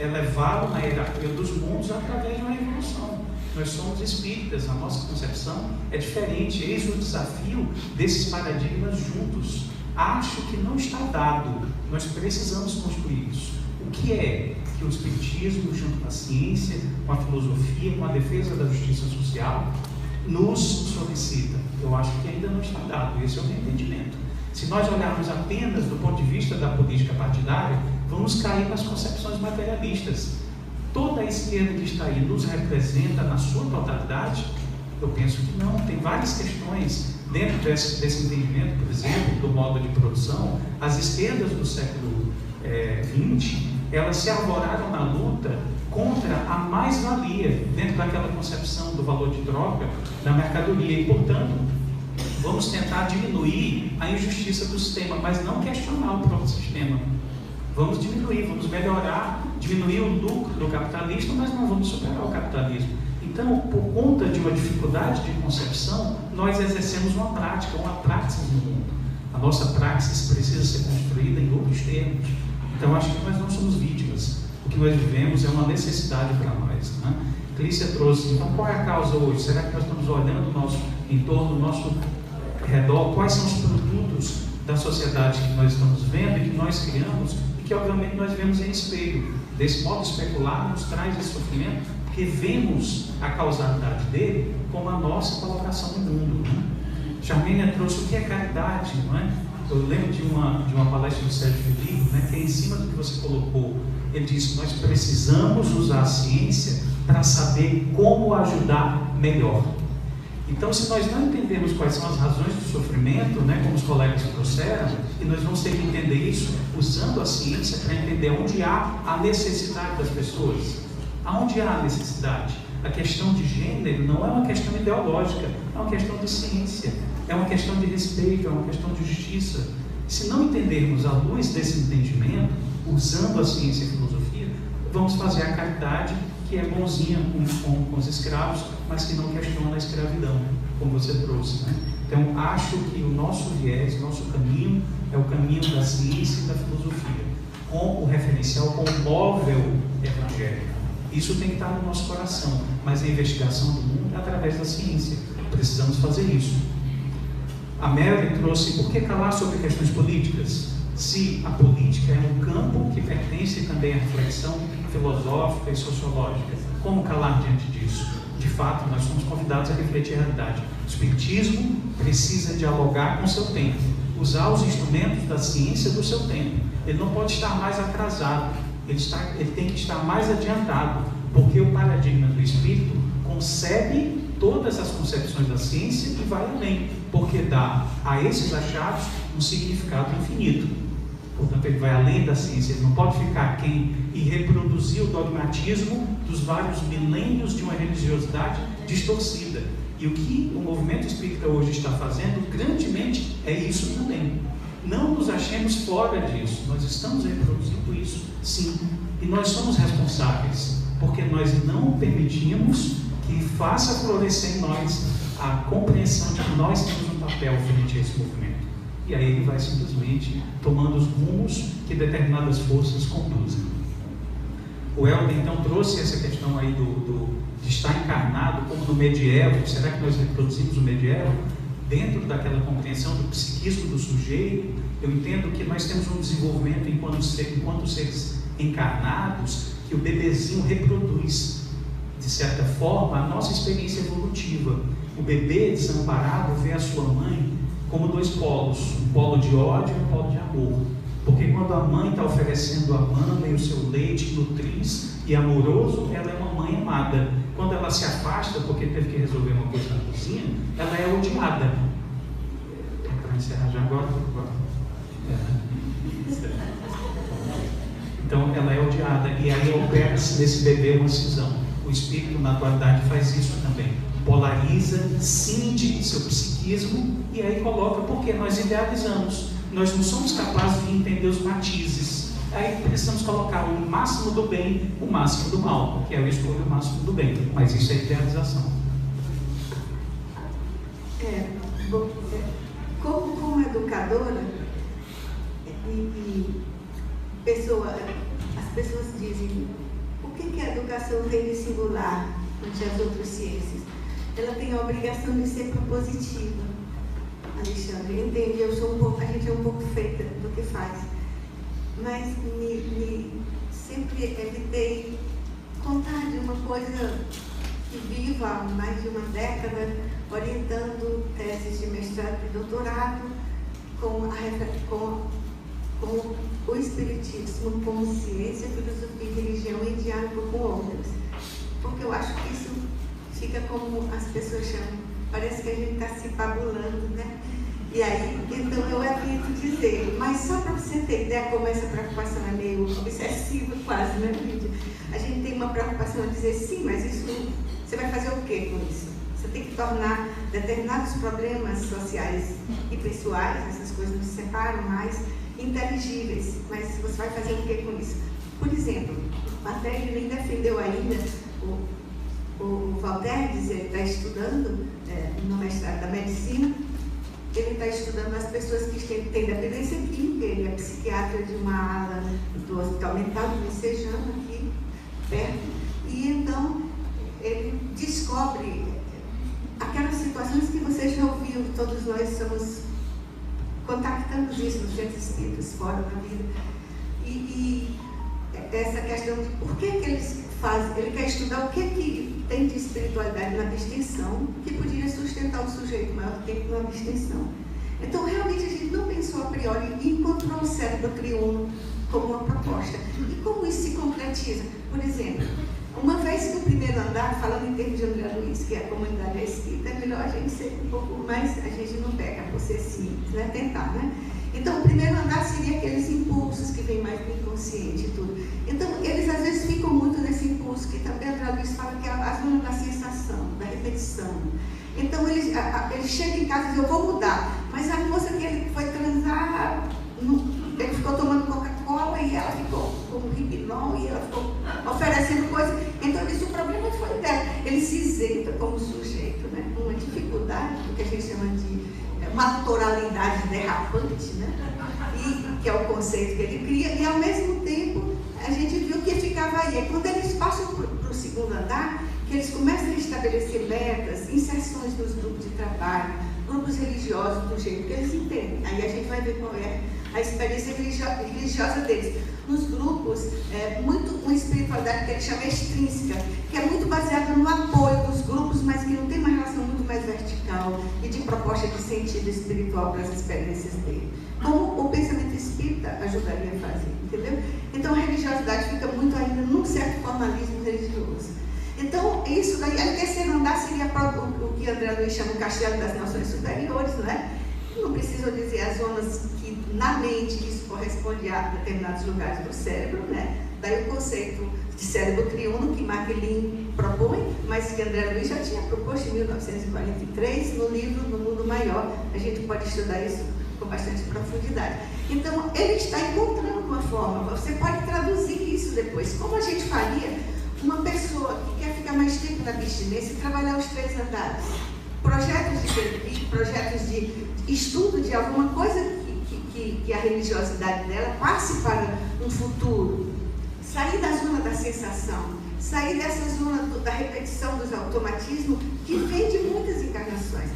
elevá-lo na hierarquia dos mundos através de uma revolução. Nós somos espíritas, a nossa concepção é diferente. Eis o desafio desses paradigmas juntos. Acho que não está dado, nós precisamos construir isso. O que é que o espiritismo, junto com a ciência, com a filosofia, com a defesa da justiça social, nos solicita? Eu acho que ainda não está dado, esse é o meu entendimento. Se nós olharmos apenas do ponto de vista da política partidária, vamos cair nas concepções materialistas. Toda a esquerda que está aí nos representa na sua totalidade? Eu penso que não. Tem várias questões dentro desse entendimento, por exemplo, do modo de produção. As esquerdas do século XX, elas se arvoraram na luta contra a mais-valia, dentro daquela concepção do valor de troca da mercadoria. E, portanto, vamos tentar diminuir a injustiça do sistema, mas não questionar o próprio sistema. Vamos diminuir, vamos melhorar, diminuir o lucro do capitalista, mas não vamos superar o capitalismo. Então, por conta de uma dificuldade de concepção, nós exercemos uma prática, uma praxis no mundo. A nossa praxis precisa ser construída em outros termos. Então, acho que nós não somos vítimas. O que nós vivemos é uma necessidade para nós, né? Clícia trouxe, então, qual é a causa hoje? Será que nós estamos olhando o nosso entorno, o nosso redor? Quais são os produtos da sociedade que nós estamos vendo e que nós criamos e que, obviamente, nós vemos em espelho? Desse modo especular nos traz esse sofrimento, porque vemos a causalidade dele como a nossa colocação no mundo, né? Charmênia trouxe o que é caridade, não é? Eu lembro de uma palestra do Sérgio Felipe, né, que é em cima do que você colocou. Ele disse: nós precisamos usar a ciência para saber como ajudar melhor. Então, se nós não entendermos quais são as razões do sofrimento, né, como os colegas trouxeram, e nós vamos ter que entender isso usando a ciência para entender onde há a necessidade das pessoas. Aonde há a necessidade? A questão de gênero não é uma questão ideológica, é uma questão de ciência, é uma questão de respeito, é uma questão de justiça. Se não entendermos à luz desse entendimento, usando a ciência e a filosofia, vamos fazer a caridade que é bonzinha com os escravos, mas que não questiona a escravidão, como você trouxe, né? Então, acho que o nosso viés, nosso caminho, é o caminho da ciência e da filosofia, com o referencial, com o móvel evangélico. Isso tem que estar no nosso coração, mas a investigação do mundo é através da ciência. Precisamos fazer isso. A Mary trouxe: por que calar sobre questões políticas? Se a política é um campo que pertence também à reflexão filosófica e sociológica, como calar diante disso? De fato, nós somos convidados a refletir a realidade. O espiritismo precisa dialogar com o seu tempo, usar os instrumentos da ciência do seu tempo. Ele não pode estar mais atrasado, ele tem que estar mais adiantado, porque o paradigma do espírito concebe todas as concepções da ciência e vai além, porque dá a esses achados um significado infinito. Portanto, ele vai além da ciência, ele não pode ficar aquém e reproduzir o dogmatismo dos vários milênios de uma religiosidade distorcida. E o que o movimento espírita hoje está fazendo grandemente é isso também. Não nos achemos fora disso, nós estamos reproduzindo isso, sim, e nós somos responsáveis, porque nós não permitimos que faça florescer em nós a compreensão de que nós temos um papel frente a esse movimento. E aí ele vai simplesmente tomando os rumos que determinadas forças conduzem. O Helder então trouxe essa questão aí de estar encarnado como no medievo. Será que nós reproduzimos o medievo? Dentro daquela compreensão do psiquismo do sujeito, eu entendo que nós temos um desenvolvimento enquanto seres encarnados, que o bebezinho reproduz, de certa forma, a nossa experiência evolutiva. O bebê desamparado vê a sua mãe como dois polos, um polo de ódio e um polo de amor. Porque quando a mãe está oferecendo a mama e o seu leite nutriz e amoroso, ela é uma mãe amada. Quando ela se afasta porque teve que resolver uma coisa na cozinha, ela é odiada. Para encerrar já agora. Então ela é odiada, e aí opera-se nesse bebê uma cisão. O espírito na atualidade faz isso também, polariza, cinde seu psiquismo e aí coloca, porque nós idealizamos, nós não somos capazes de entender os matizes. aí precisamos colocar o máximo do bem, o máximo do mal, porque eu escolho o máximo do bem, mas isso é idealização. Como educadora, as pessoas dizem, o que a educação tem de singular ante as outras ciências? Ela tem a obrigação de ser propositiva. Alexandre, entende? A gente é um pouco feita do que faz. Mas sempre evitei contar de uma coisa que vivo há mais de uma década, orientando teses de mestrado e doutorado com o Espiritismo como ciência, filosofia e religião em diálogo com outras. Porque eu acho que isso fica como as pessoas chamam, parece que a gente está se fabulando, né? E aí, então eu evito dizer, mas só para você ter ideia como essa preocupação é meio obsessiva quase, né, Lídia? A gente tem uma preocupação de dizer, sim, mas isso, você vai fazer o quê com isso? Você tem que tornar determinados problemas sociais e pessoais, essas coisas nos separam mais, inteligíveis, mas você vai fazer o quê com isso? Por exemplo, até ele nem defendeu ainda o Valderdes, ele está estudando no mestrado da medicina, ele está estudando as pessoas que têm dependência química, ele é psiquiatra de uma ala do Hospital Mental do Messejano, aqui perto, e então ele descobre aquelas situações que você já ouviu, todos nós contactamos isso nos centros espíritas, fora da vida, e essa questão de por que eles fazem, ele quer estudar o que tem de espiritualidade na abstenção, que poderia sustentar o sujeito maior tempo na abstenção. Então, realmente, a gente não pensou a priori e encontrou o cérebro triuno como uma proposta. E como isso se concretiza? Por exemplo, uma vez que o primeiro andar, falando em termos de André Luiz, que é a comunidade espírita, é melhor a gente ser um pouco mais, a gente não peca por ser simples, né? Tentar, né? Então, o primeiro andar seria aqueles impulsos que vêm mais do inconsciente e tudo. Então, eles às vezes ficam muito nesse impulso, que também André Luiz fala que é a zona da sensação, da repetição. Então, ele chega em casa e diz, eu vou mudar. Mas a moça que ele foi transar, ele ficou tomando Coca-Cola e ela ficou com Ribilon e ela ficou oferecendo coisas. Então, ele disse, o problema foi dela. Ele se isenta como sujeito, né? Uma dificuldade, o que a gente chama de uma naturalidade derrapante, né? E, que é o conceito que ele cria, e ao mesmo tempo a gente viu que ficava aí. E quando eles passam para o segundo andar, que eles começam a estabelecer metas, inserções nos grupos de trabalho, grupos religiosos do jeito que eles entendem. Aí a gente vai ver qual é a experiência religiosa deles. Nos grupos, uma espiritualidade que ele chama extrínseca, que é muito baseada no apoio dos grupos, mas que não tem uma relação muito mais vertical e de proposta de sentido espiritual para as experiências dele. Como o pensamento espírita ajudaria a fazer, entendeu? Então a religiosidade fica muito ainda num certo formalismo religioso. Então, isso daí, o terceiro andar seria o que André Luiz chama o castelo das nações superiores, né? Não preciso dizer as zonas que, na mente, isso corresponde a determinados lugares do cérebro, né? Daí o conceito de cérebro triuno que Macquelin propõe, mas que André Luiz já tinha proposto em 1943, no livro No Mundo Maior. A gente pode estudar isso com bastante profundidade. Então, ele está encontrando uma forma, você pode traduzir isso depois. Como a gente faria uma pessoa que quer ficar mais tempo na abstinência e trabalhar os 3 andares? Projetos de perfil, projetos de estudo de alguma coisa que a religiosidade dela passe para um futuro. Sair da zona da sensação, sair dessa zona da repetição dos automatismos que vem de muitas encarnações.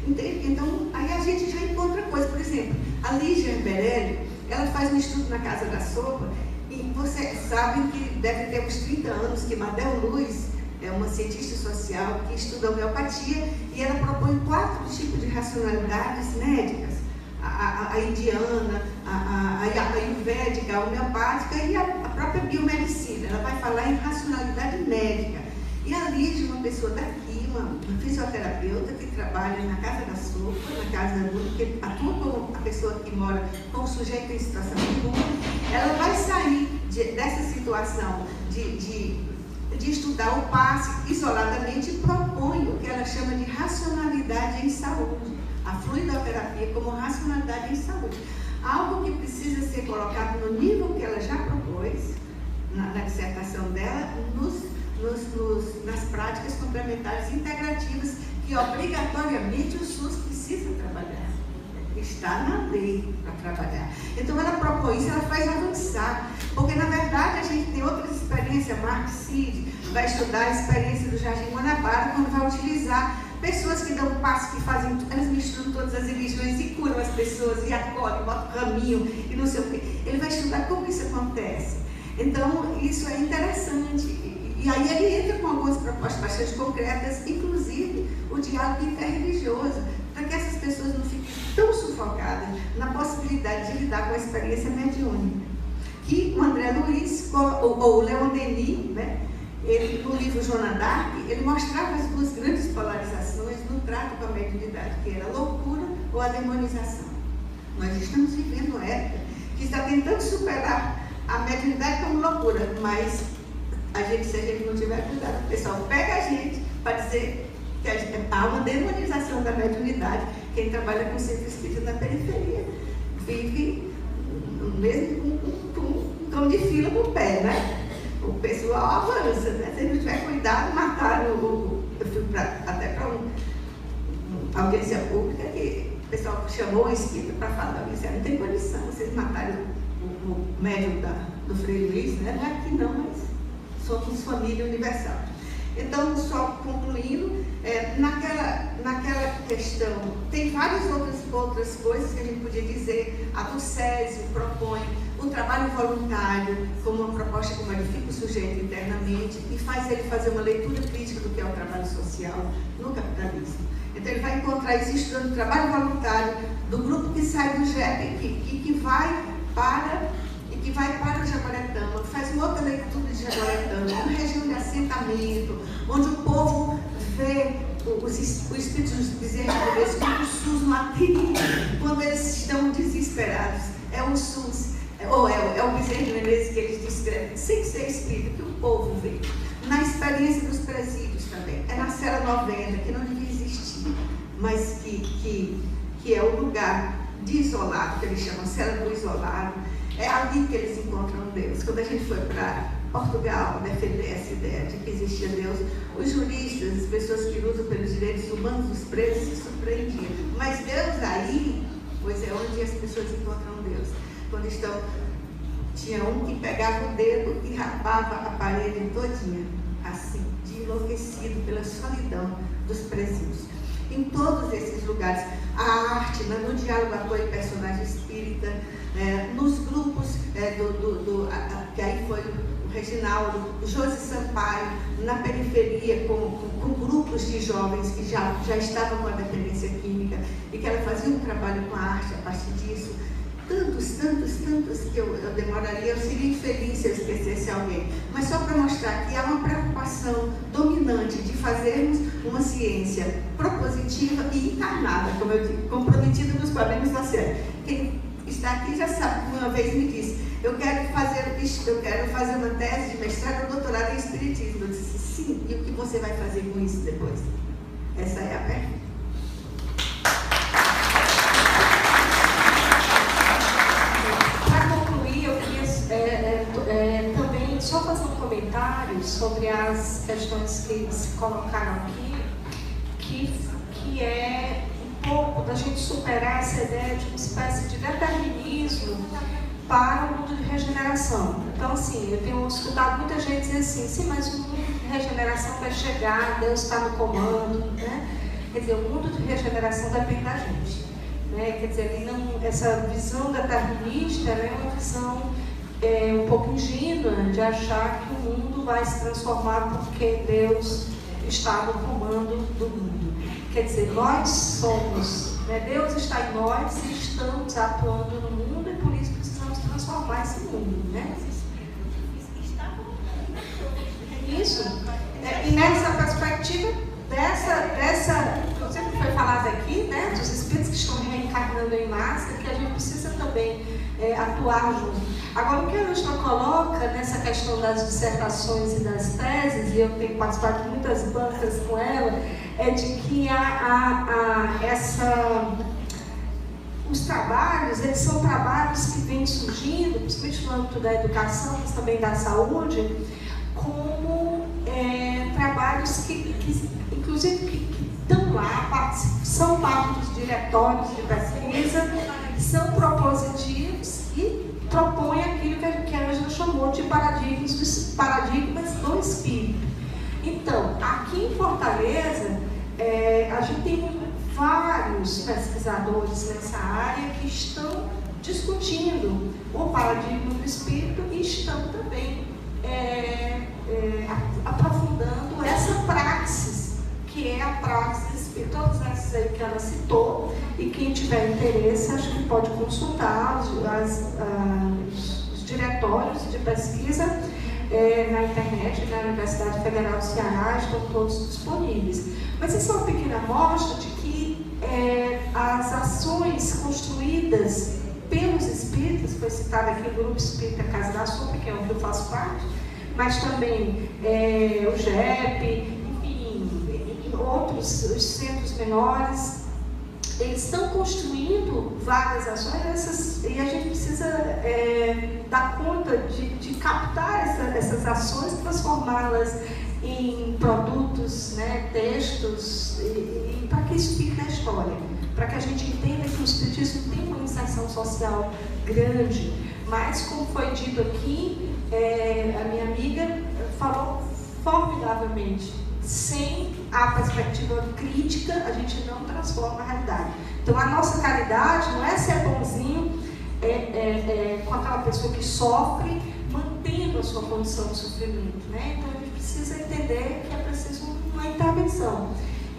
Então, aí a gente já encontra coisa. Por exemplo, a Lígia Berelli, ela faz um estudo na Casa da Sopa, e você sabe que deve ter uns 30 anos que Madel Luz é uma cientista social que estuda homeopatia e ela propõe 4 tipos de racionalidades médicas. A indiana, a ayurvédica, a homeopática e a própria biomedicina. Ela vai falar em racionalidade médica. E a Lígia, uma pessoa daqui, uma fisioterapeuta que trabalha na Casa da Sopa, na Casa da Luz, que atua com a pessoa que mora com o sujeito em situação de rua, ela vai sair dessa situação de estudar o passe isoladamente e propõe o que ela chama de racionalidade em saúde. A fluidoterapia como racionalidade em saúde. algo que precisa ser colocado no nível que ela já propôs, na dissertação dela, nas práticas complementares integrativas, que obrigatoriamente o SUS precisa trabalhar. Está na lei para trabalhar. Então ela propõe isso, ela faz avançar, porque na verdade a gente tem outras experiências. Mark Cid vai estudar a experiência do Jardim Guanabara, quando vai utilizar pessoas que dão passo, que fazem, elas misturam todas as religiões e curam as pessoas, e acolhem, botam caminho e não sei o quê. Ele vai estudar como isso acontece. Então isso é interessante. E aí ele entra com algumas propostas bastante concretas, inclusive o diálogo interreligioso, para que essas pessoas não fiquem tão sufocadas na possibilidade de lidar com a experiência mediúnica. Que o André Luiz, ou o Leon Denis, né, ele, no livro Joana d'Arc, ele mostrava as duas grandes polarizações no trato com a mediunidade, que era a loucura ou a demonização. Nós estamos vivendo uma época que está tentando superar a mediunidade como loucura, mas se a gente não tiver cuidado, o pessoal pega a gente para dizer que há uma demonização da mediunidade. Quem trabalha com centro espírita na periferia vive mesmo com um cão de fila no pé, né? O pessoal avança, né? Se não tiver cuidado, mataram eu fui até para uma audiência pública que o pessoal chamou o espírita para falar, disse, não tem condição, vocês mataram o médium do Frei Luiz, né? Não é aqui não, mas somos família universal. Então, só concluindo, naquela questão, tem várias outras coisas que a gente podia dizer. A do Césio propõe o trabalho voluntário como uma proposta que modifica o sujeito internamente e faz ele fazer uma leitura crítica do que é o trabalho social no capitalismo. Então, ele vai encontrar isso estudando o trabalho voluntário do grupo que sai do GEP e que vai para o Jaguaretama, faz uma outra leitura de Jaguaretama, uma região de assentamento, onde o povo vê os espíritos desenvolvidos como o SUS materno, quando eles estão desesperados. É o SUS, ou é o Bezerra de Menezes que eles descrevem, sem ser espírito, que o povo vê. Na experiência dos presídios também, é na cela 90, que não devia existir, mas que é o lugar de isolado, que eles chamam cela do isolado. É ali que eles encontram Deus. Quando a gente foi para Portugal defender essa ideia de que existia Deus, os juristas, as pessoas que lutam pelos direitos humanos, os presos, se surpreendiam. Mas Deus aí, pois é onde as pessoas encontram Deus. Quando tinha um que pegava o dedo e rapava a parede todinha, assim, de enlouquecido pela solidão dos presídios. Em todos esses lugares, a arte, no diálogo ator e personagem espírita, nos grupos que aí foi o Reginaldo, o Josi Sampaio, na periferia, com grupos de jovens que já estavam com a dependência química e que ela fazia um trabalho com a arte a partir disso. Tantos que eu demoraria, eu seria infeliz se eu esquecesse alguém. Mas só para mostrar que há uma preocupação dominante de fazermos uma ciência propositiva e encarnada, como eu digo, comprometida nos quadrinhos da série. Quem está aqui já sabe que uma vez me disse, eu quero fazer uma tese de mestrado ou doutorado em Espiritismo. Eu disse, sim, e o que você vai fazer com isso depois? Essa é a pergunta. Também só fazer um comentário sobre as questões que se colocaram aqui, que é um pouco da gente superar essa ideia de uma espécie de determinismo para o mundo de regeneração. Então, assim, eu tenho escutado muita gente dizer assim, sim, mas o mundo de regeneração vai chegar, Deus está no comando, né? Quer dizer, o mundo de regeneração depende da gente, né? Quer dizer, essa visão determinista é uma visão um pouco ingênua de achar que o mundo vai se transformar porque Deus está no comando do mundo. Quer dizer, nós somos, né? Deus está em nós e estamos atuando no mundo e por isso precisamos transformar esse mundo, né? Isso. E nessa perspectiva sempre foi falado aqui, né? Dos espíritos que estão reencarnando em massa, que a gente precisa também atuar junto. Agora, o que a Lúcia coloca nessa questão das dissertações e das teses, e eu tenho participado de muitas bancas com ela, é de que o os trabalhos, eles são trabalhos que vêm surgindo, principalmente no âmbito da educação, mas também da saúde, como trabalhos que inclusive, que estão lá, são parte dos diretórios de pesquisa, são propositivos e propõem aquilo que a Ângela chamou de paradigmas do espírito. Então, aqui em Fortaleza, a gente tem vários pesquisadores nessa área que estão discutindo o paradigma do espírito e estão também aprofundando essa praxis, que é a praxis espírita. Todas essas aí que ela citou, e quem tiver interesse, acho que pode consultar os diretórios de pesquisa na internet, na Universidade Federal do Ceará, estão todos disponíveis. Mas isso é uma pequena amostra de que as ações construídas pelos espíritas, foi citado aqui o Grupo Espírita Casa da Sopa, que é o que eu faço parte, mas também o GEP, enfim, outros os centros menores, eles estão construindo várias ações e a gente precisa dar conta de captar essas ações, transformá-las em produtos, né, textos, e para que isso fique na história, para que a gente entenda que o espiritismo tem uma inserção social grande, mas, como foi dito aqui, a minha amiga falou formidavelmente, sem a perspectiva crítica, a gente não transforma a realidade. Então, a nossa caridade não é ser bonzinho com aquela pessoa que sofre, mantendo a sua condição de sofrimento, né? Então, a gente precisa entender que é preciso uma intervenção.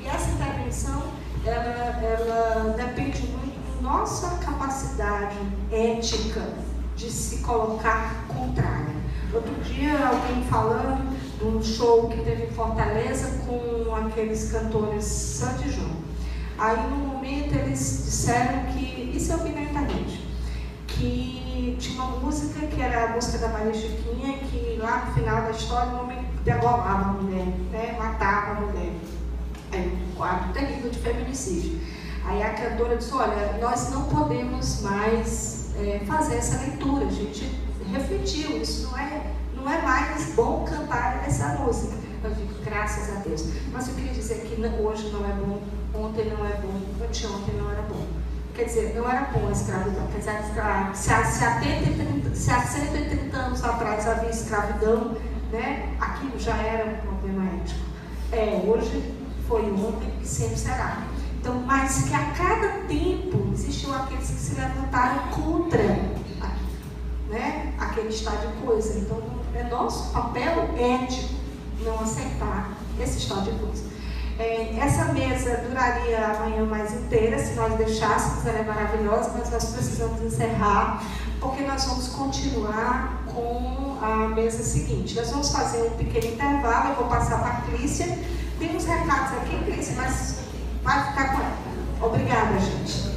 E essa intervenção, ela depende muito da nossa capacidade ética de se colocar contrária. Outro dia, alguém falando de um show que teve em Fortaleza com aqueles cantores Sandy e João. Aí, no momento, eles disseram que, isso eu vi na internet, que tinha uma música que era a música da Maria Chiquinha, que lá no final da história o homem degolava a mulher, né? Matava a mulher. É um quadro terrível de feminicídio. Aí a cantora disse, olha, nós não podemos mais fazer essa leitura. A gente refletiu, isso não é mais bom cantar essa música. Eu digo, graças a Deus. Mas eu queria dizer que hoje não é bom, ontem não é bom, anteontem não era bom. Quer dizer, não era bom a escravidão. Quer dizer, se há 130 anos atrás havia escravidão, né, aquilo já era um problema ético. Hoje foi ontem e sempre será. Então, mas que a cada tempo existiam aqueles que se levantaram contra, né, aquele estado de coisa. Então, é nosso papel ético não aceitar esse estado de coisa. Essa mesa duraria amanhã mais inteira, se nós deixássemos, ela é maravilhosa, mas nós precisamos encerrar, porque nós vamos continuar com a mesa seguinte. Nós vamos fazer um pequeno intervalo, eu vou passar para a Clícia. Tem uns recados aqui, Clícia, mas vai ficar com ela. Obrigada, gente.